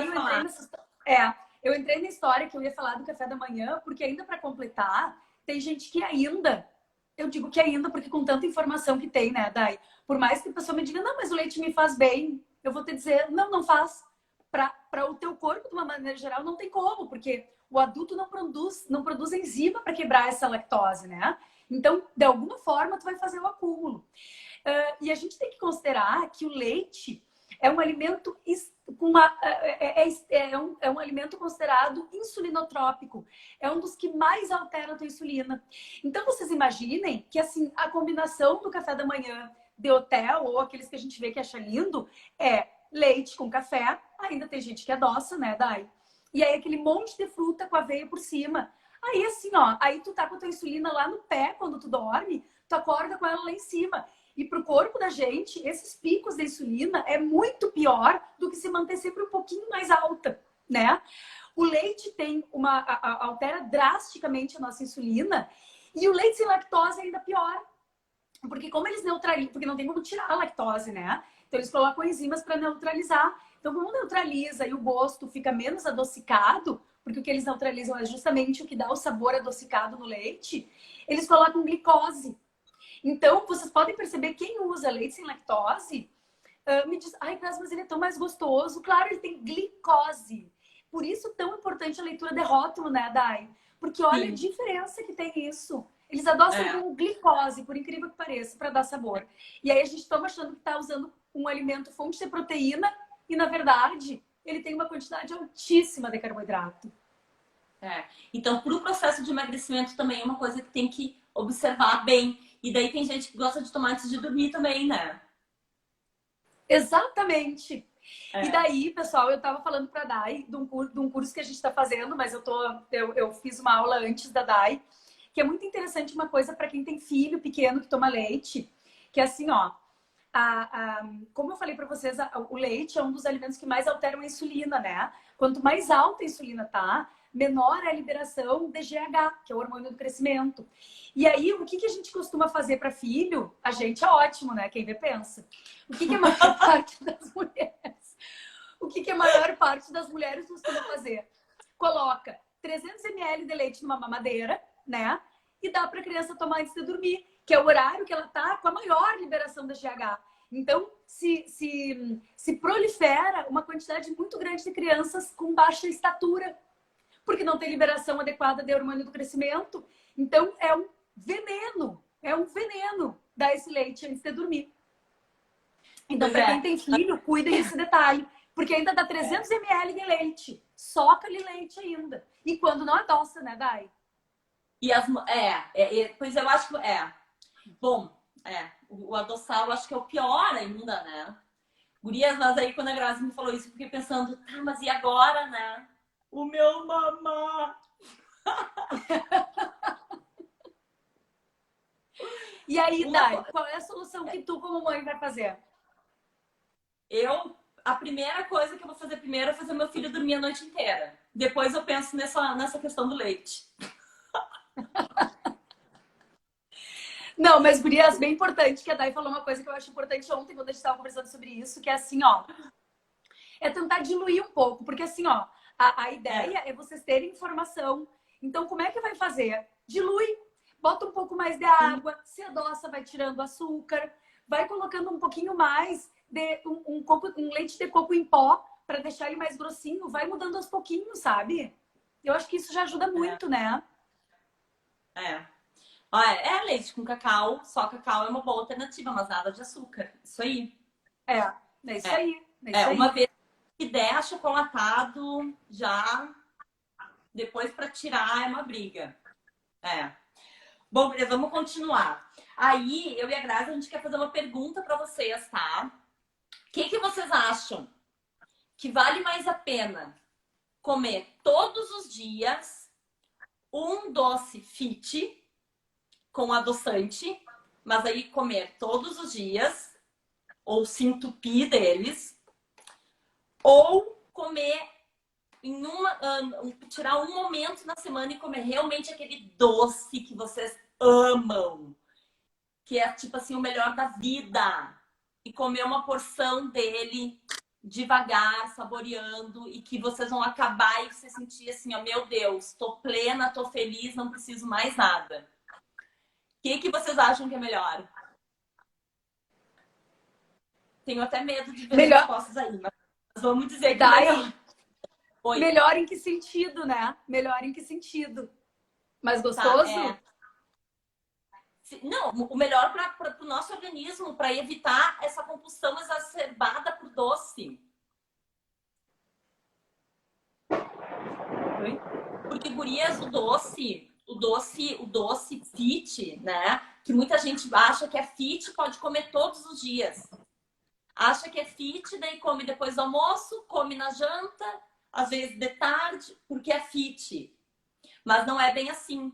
eu entrei na história que eu ia falar do café da manhã, porque ainda para completar, tem gente que ainda, eu digo que ainda, porque com tanta informação que tem, né, Dai? Por mais que a pessoa me diga, não, mas o leite me faz bem, eu vou te dizer, não faz. Para o teu corpo, de uma maneira geral, não tem como, porque o adulto não produz enzima para quebrar essa lactose, né? Então, de alguma forma, tu vai fazer o acúmulo. E a gente tem que considerar que o leite é um alimento um alimento considerado insulinotrópico. É um dos que mais altera a tua insulina. Então, vocês imaginem que assim, a combinação do café da manhã de hotel, ou aqueles que a gente vê que acha lindo, é leite com café. Ainda tem gente que adoça, né, Dai? E aí aquele monte de fruta com aveia por cima. Aí assim, aí tu tá com a tua insulina lá no pé quando tu dorme, tu acorda com ela lá em cima. E para o corpo da gente, esses picos de insulina é muito pior do que se manter sempre um pouquinho mais alta, né? O leite altera drasticamente a nossa insulina e o leite sem lactose é ainda pior. Porque como eles neutralizam, porque não tem como tirar a lactose, né? Então eles colocam enzimas para neutralizar. Então como neutraliza e o gosto fica menos adocicado, porque o que eles neutralizam é justamente o que dá o sabor adocicado no leite, eles colocam glicose. Então, vocês podem perceber, quem usa leite sem lactose me diz, Grazi, mas ele é tão mais gostoso. Claro, ele tem glicose. Por isso, tão importante a leitura de rótulo, né, Dai? Porque olha a diferença que tem isso. Eles adoçam com glicose, por incrível que pareça, para dar sabor. E aí a gente toma achando que está usando um alimento fonte de proteína e, na verdade, ele tem uma quantidade altíssima de carboidrato. Então, para o processo de emagrecimento também é uma coisa que tem que observar bem. E daí tem gente que gosta de tomar antes de dormir também, né? Exatamente. E daí, pessoal, eu tava falando pra Dai de um curso que a gente tá fazendo, mas eu fiz uma aula antes da Dai, que é muito interessante, uma coisa para quem tem filho pequeno que toma leite, que é assim, ó, como eu falei para vocês, o leite é um dos alimentos que mais alteram a insulina, né? Quanto mais alta a insulina tá, menor é a liberação de GH, que é o hormônio do crescimento. E aí, o que a gente costuma fazer para filho? A gente é ótimo, né? Quem vê pensa. O que a maior parte das mulheres? O que a maior parte das mulheres costuma fazer? Coloca 300 ml de leite numa mamadeira, né? E dá para a criança tomar antes de dormir, que é o horário que ela tá com a maior liberação da GH. Então, se prolifera uma quantidade muito grande de crianças com baixa estatura, porque não tem liberação adequada de hormônio do crescimento. Então, é um veneno dar esse leite antes de dormir. Então, para quem tem filho, cuidem desse detalhe, porque ainda dá 300 ml de leite, soca-lhe leite ainda. E quando não adoça, né, Dai? Pois eu acho que bom, o adoçar eu acho que é o pior ainda, né? Gurias, mas aí quando a Grazi me falou isso, eu fiquei pensando, tá, mas e agora, né? O meu mamá. E aí, Dai, qual é a solução que tu, como mãe, vai fazer? A primeira coisa que eu vou fazer primeiro é fazer meu filho dormir a noite inteira. Depois eu penso nessa questão do leite. Não, mas, gurias, bem importante, que a Dai falou uma coisa que eu acho importante ontem, quando a gente estava conversando sobre isso, que é assim, ó, é tentar diluir um pouco, porque assim, ó, a ideia é vocês terem informação. Então, como é que vai fazer? Dilui, bota um pouco mais de água, se adoça, vai tirando açúcar, vai colocando um pouquinho mais de um leite de coco em pó, para deixar ele mais grossinho, vai mudando aos pouquinhos, sabe? Eu acho que isso já ajuda muito, né? Leite com cacau, só cacau é uma boa alternativa, mas nada de açúcar. Isso aí. É isso aí. Uma vez que der achocolatado, já depois para tirar é uma briga. Bom, beleza, vamos continuar. Aí, eu e a Grazi, a gente quer fazer uma pergunta para vocês, tá? O que vocês acham que vale mais a pena comer todos os dias um doce fit com adoçante, mas aí comer todos os dias, ou se entupir deles, ou comer tirar um momento na semana e comer realmente aquele doce que vocês amam, que é tipo assim o melhor da vida, e comer uma porção dele devagar, saboreando, e que vocês vão acabar e você sentir assim, ó, meu Deus, tô plena, tô feliz, não preciso mais nada. O que vocês acham que é melhor? Tenho até medo de ver as respostas aí, mas vamos dizer que melhor em que sentido, né? Melhor em que sentido? Mais gostoso? Não, o melhor para o nosso organismo, para evitar essa compulsão exacerbada por doce. Porque, gurias, o doce fit, né? Que muita gente acha que é fit, pode comer todos os dias. Acha que é fit, daí come depois do almoço, come na janta, às vezes de tarde, porque é fit. Mas não é bem assim.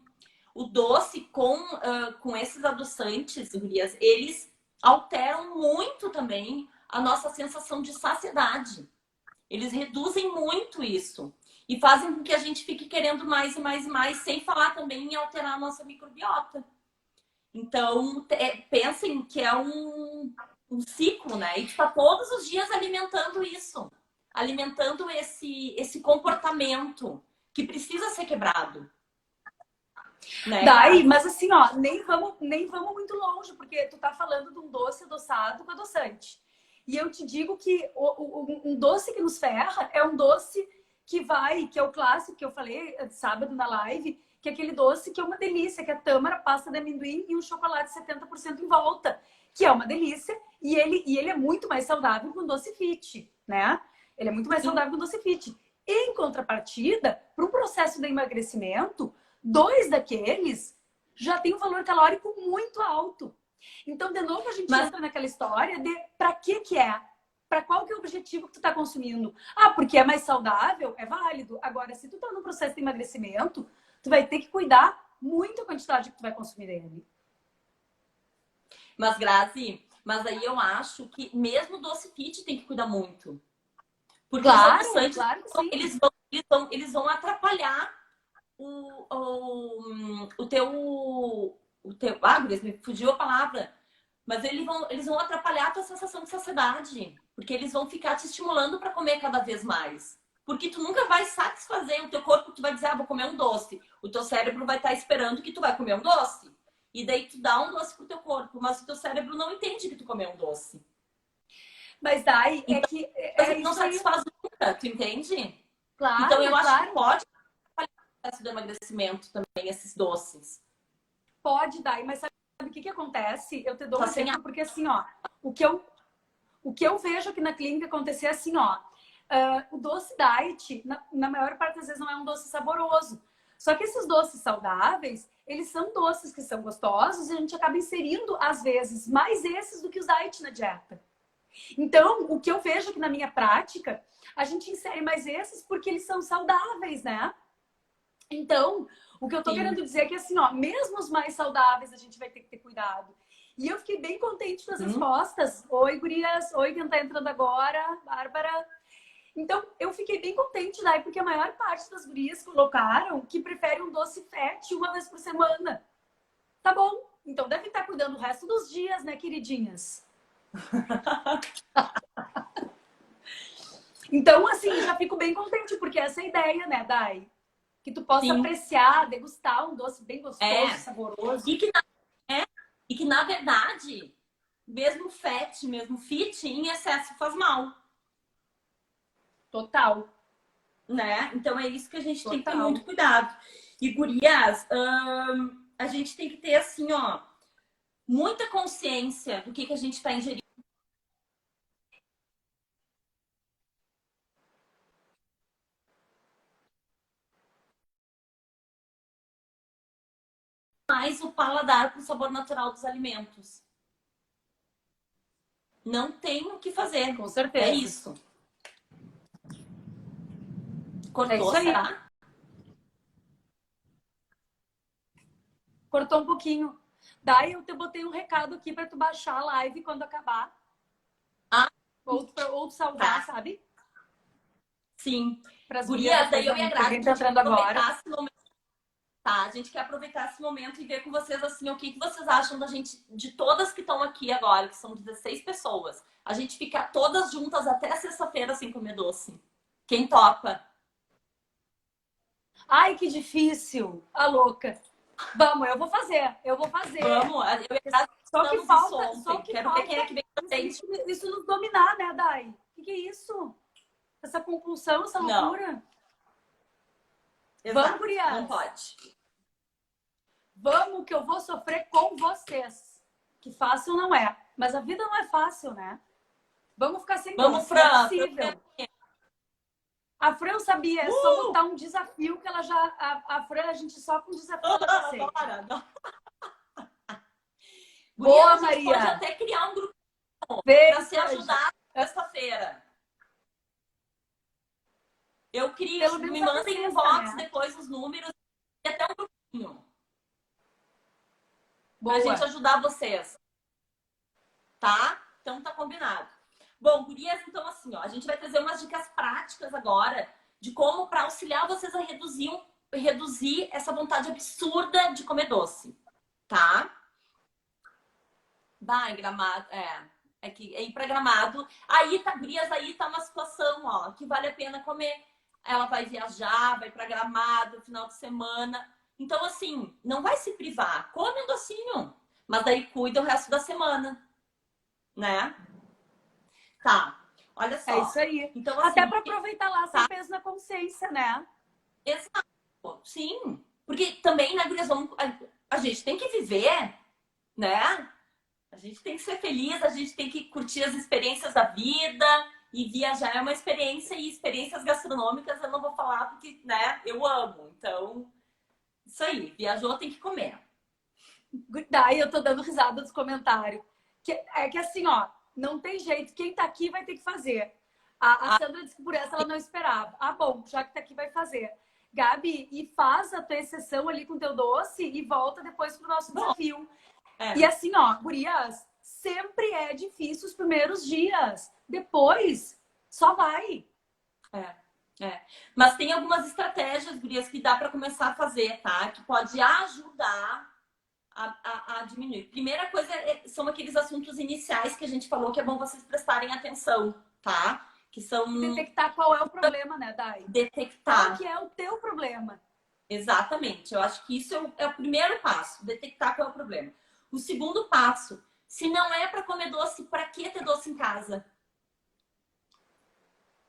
O doce com esses adoçantes, gurias, eles alteram muito também a nossa sensação de saciedade. Eles reduzem muito isso. E fazem com que a gente fique querendo mais e mais e mais, sem falar também em alterar a nossa microbiota. Então, pensem que é um ciclo, né? E está todos os dias alimentando isso. Alimentando esse comportamento que precisa ser quebrado. Né? Daí, mas assim, ó, nem vamos muito longe, porque tu tá falando de um doce adoçado com adoçante. E eu te digo que um doce que nos ferra é um doce que é o clássico que eu falei sábado na live, que é aquele doce que é uma delícia, que é tâmara, pasta de amendoim e um chocolate 70% em volta, que é uma delícia, e ele é muito mais saudável que um doce fit, né? Ele é muito mais saudável que um doce fit. Em contrapartida, para o processo de emagrecimento, 2 daqueles já tem um valor calórico muito alto. Então, de novo, a gente entra naquela história de para que é? para qual que é o objetivo que tu tá consumindo. Ah, porque é mais saudável? É válido. Agora, se tu tá num processo de emagrecimento, tu vai ter que cuidar muito a quantidade que tu vai consumir dele. Mas, Grazi, mas aí eu acho que mesmo o doce fit tem que cuidar muito. Porque os Claro, adoçantes, claro que sim. eles vão atrapalhar o teu. Ah, Gris, me fugiu a palavra. Mas eles vão atrapalhar a tua sensação de saciedade. Porque eles vão ficar te estimulando para comer cada vez mais. Porque tu nunca vai satisfazer o teu corpo, tu vai dizer, ah, vou comer um doce. O teu cérebro vai estar esperando que tu vai comer um doce. E daí tu dá um doce pro teu corpo, mas o teu cérebro não entende que tu comeu um doce. Mas daí é Então, que você é não isso aí. satisfaz nunca, tu entende? Então Claro, eu acho que claro. pode atrapalhar o processo do emagrecimento também, esses doces. Pode dar, mas sabe o que acontece? Eu te dou um Tá sem exemplo, porque assim, ó, o que eu vejo aqui na clínica acontecer é assim, ó, o doce diet, na maior parte das vezes, não é um doce saboroso. Só que esses doces saudáveis, eles são doces que são gostosos e a gente acaba inserindo, às vezes, mais esses do que os diet na dieta. Então, o que eu vejo aqui na minha prática, a gente insere mais esses porque eles são saudáveis, né? Então, o que eu tô Sim. querendo dizer é que, assim, ó, mesmo os mais saudáveis, a gente vai ter que ter cuidado. E eu fiquei bem contente com as respostas. Oi, gurias. Oi, quem tá entrando agora. Bárbara. Então, eu fiquei bem contente daí, porque a maior parte das gurias colocaram que preferem um doce fat uma vez por semana. Tá bom. Então, deve estar cuidando o resto dos dias, né, queridinhas? Então, assim, já fico bem contente, porque essa é a ideia, né, Dai? Que tu possa Sim. apreciar, degustar um doce bem gostoso, saboroso. E que, na verdade, mesmo fat, mesmo fit, em excesso faz mal, Total. né? Então é isso que a gente tem que ter Total. muito cuidado. E, gurias, a gente tem que ter, assim, ó, muita consciência do que a gente está ingerindo. Mais o paladar com o sabor natural dos alimentos. Não tem o que fazer. Com certeza. É isso. Cortou, É isso aí. será? Cortou um pouquinho. Daí eu te botei um recado aqui para tu baixar a live quando acabar. Ah, ou tu salvar, tá. sabe? Sim. Para as Gurias, daí eu e a Graça, quem tá entrando agora. esse momento. Tá, a gente quer aproveitar esse momento e ver com vocês assim o que vocês acham da gente, de todas que estão aqui agora, que são 16 pessoas. A gente ficar todas juntas até sexta-feira sem comer doce. Quem topa? Ai, que difícil. A louca. Vamos, eu vou fazer. Eu vou fazer. Vamos, eu e a Graça Só que estamos falta, isso só ontem. que Quero falta ver quem é que vem com a gente. isso nos dominar, né, Dai? O que é isso? Essa compulsão, essa Não. loucura? Exato, Vamos, gurias. não pode. Vamos que eu vou sofrer com vocês. Que fácil não é. Mas a vida não é fácil, né? Vamos ficar sem Vamos, doce, Fran. é possível. A Fran sabia, é só botar um desafio que ela já... A Fran, a gente só com desafio ela aceita. Adora. Boa, a gente Maria. pode até criar um grupo para Beijo, se ajudar sexta-feira. Eu crio, Pelo menos me até mandem sexta, inbox né? depois os números e até um grupinho. Boa. Pra gente ajudar vocês. Tá? Então tá combinado. Bom, gurias, então assim, ó, a gente vai trazer umas dicas práticas agora de como para auxiliar vocês a reduzir essa vontade absurda de comer doce, tá? Vai, Gramado, é que ir para Gramado, aí tá, gurias, aí tá uma situação, ó, que vale a pena comer. Ela vai viajar, vai para Gramado, final de semana. Então, assim, não vai se privar. Come um docinho, mas daí cuida o resto da semana, né? Tá, olha só. É isso aí. Então, assim, até para aproveitar lá sem tá. peso na consciência, né? Exato, sim. Porque também, né, gurias, a gente tem que viver, né? A gente tem que ser feliz, a gente tem que curtir as experiências da vida. E viajar é uma experiência, e experiências gastronômicas eu não vou falar porque, né, eu amo. Então, isso aí, viajou, tem que comer. Daí eu tô dando risada dos comentários. É que assim, ó, não tem jeito. Quem tá aqui vai ter que fazer. A Sandra disse que por essa ela não esperava. Ah, bom, já que tá aqui, vai fazer. Gabi, e faz a tua exceção ali com o teu doce e volta depois pro nosso desafio. E assim, ó, gurias, sempre é difícil os primeiros dias. Depois, só vai. Mas tem algumas estratégias, gurias, que dá para começar a fazer, tá? Que pode ajudar a diminuir. Primeira coisa são aqueles assuntos iniciais que a gente falou que é bom vocês prestarem atenção, tá? Que são... Detectar qual é o problema, né, Dai? Detectar. Qual que é o teu problema. Exatamente. Eu acho que isso é o primeiro passo. Detectar qual é o problema. O segundo passo, se não é para comer doce, para que ter doce em casa?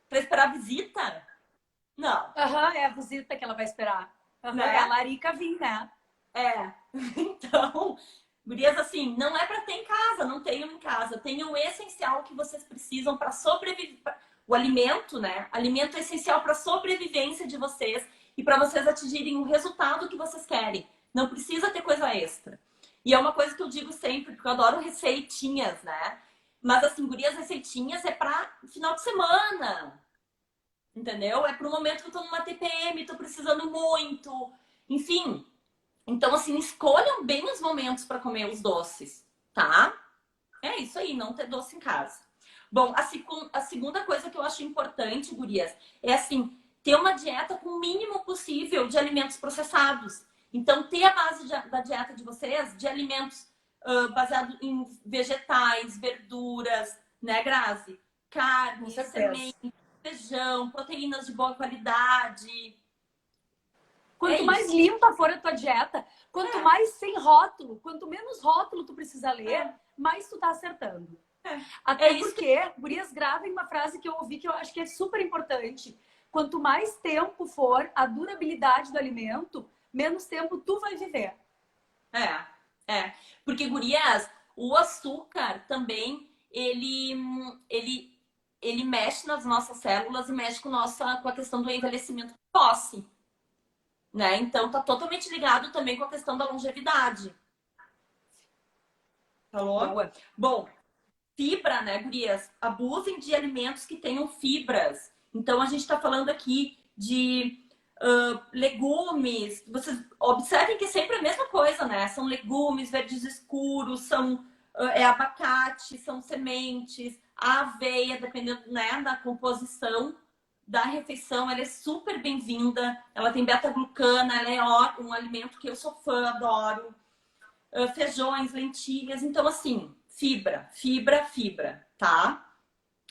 Para esperar visita? Não. É a visita que ela vai esperar. Né? É a Larica vir, né? Então, gurias, assim, não é para ter em casa, não tenham em casa. Tenham o essencial que vocês precisam para sobreviver. O alimento, né? Alimento é essencial para a sobrevivência de vocês e para vocês atingirem o resultado que vocês querem. Não precisa ter coisa extra. E é uma coisa que eu digo sempre, porque eu adoro receitinhas, né? Mas, assim, gurias, receitinhas é para final de semana. Entendeu? É para o momento que eu tô numa TPM, tô precisando muito. Enfim. Então, assim, escolham bem os momentos para comer os doces, tá? É isso aí, não ter doce em casa. Bom, a segunda coisa que eu acho importante, gurias, é assim, ter uma dieta com o mínimo possível de alimentos processados. Então, ter a base da dieta de vocês de alimentos baseados em vegetais, verduras, né, Grazi? Carne, semente, feijão, proteínas de boa qualidade. Quanto mais limpa for a tua dieta, quanto mais sem rótulo, quanto menos rótulo tu precisa ler, mais tu tá acertando. Até porque, gurias, gravem uma frase que eu ouvi que eu acho que é super importante. Quanto mais tempo for a durabilidade do alimento, menos tempo tu vai viver. Porque, gurias, o açúcar também, ele mexe nas nossas células e mexe com a questão do envelhecimento precoce. Né? Então, tá totalmente ligado também com a questão da longevidade. Falou? Boa. Bom, fibra, né, gurias? Abusem de alimentos que tenham fibras. Então, a gente tá falando aqui de legumes. Vocês observem que é sempre a mesma coisa, né? São legumes, verdes escuros, são abacate, são sementes, a aveia, dependendo, né, da composição da refeição, ela é super bem-vinda. Ela tem beta-glucana, ela é um alimento que eu sou fã, adoro. Feijões, lentilhas. Então, assim, fibra, tá?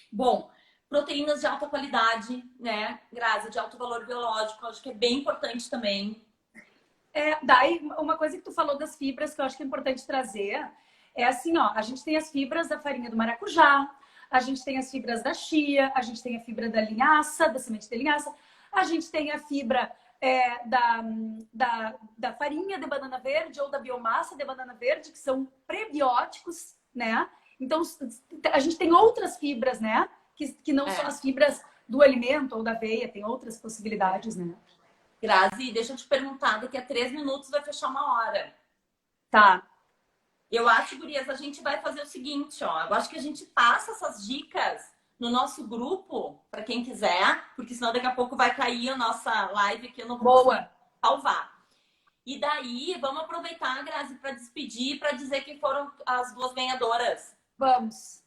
Bom, proteínas de alta qualidade, né? Grazi, de alto valor biológico, acho que é bem importante também. Daí, uma coisa que tu falou das fibras que eu acho que é importante trazer é assim, ó, a gente tem as fibras da farinha do maracujá, a gente tem as fibras da chia, a gente tem a fibra da linhaça, da semente de linhaça, a gente tem a fibra da farinha de banana verde ou da biomassa de banana verde, que são prebióticos, né? Então, a gente tem outras fibras, né? Que não são as fibras do alimento ou da aveia, tem outras possibilidades, né? Grazi, deixa eu te perguntar, daqui a 3 minutos vai fechar 1 hora. Tá. Eu acho, gurias, a gente vai fazer o seguinte, ó. Eu acho que a gente passa essas dicas no nosso grupo, para quem quiser, porque senão daqui a pouco vai cair a nossa live aqui, eu não vou conseguir salvar. E daí, vamos aproveitar, Grazi, para despedir, para dizer quem foram as 2 ganhadoras. Vamos.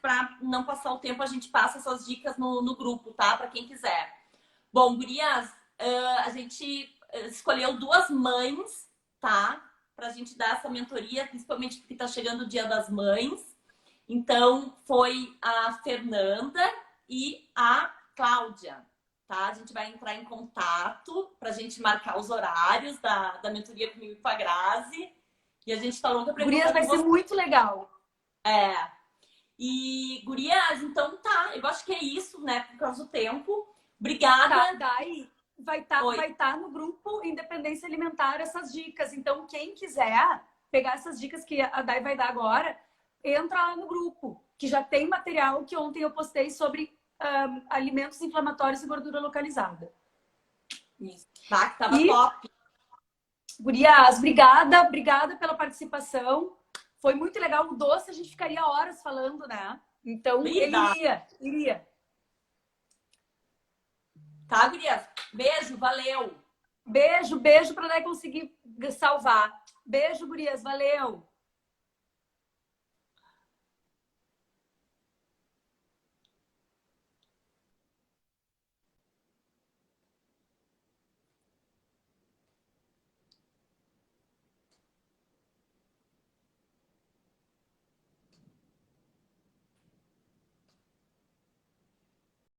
Para não passar o tempo, a gente passa essas dicas no grupo, tá? Para quem quiser. Bom, gurias, a gente escolheu 2 mães, tá? Pra gente dar essa mentoria, principalmente porque tá chegando o Dia das Mães. Então, foi a Fernanda e a Cláudia, tá? A gente vai entrar em contato pra gente marcar os horários da mentoria comigo e com a Grazi. E a gente tá louca pra... Gurias, vai ser muito legal. E, gurias, então tá. Eu acho que é isso, né? Por causa do tempo. Obrigada. Tá, daí vai tá no grupo Independência Alimentar essas dicas. Então, quem quiser pegar essas dicas que a Dai vai dar agora, entra lá no grupo, que já tem material que ontem eu postei sobre alimentos inflamatórios e gordura localizada. Isso. Tá, que tava top. Gurias, obrigada pela participação. Foi muito legal. O doce a gente ficaria horas falando, né? Então, ele iria. Tá, gurias? Beijo, valeu! Beijo, beijo para conseguir salvar. Beijo, gurias, valeu!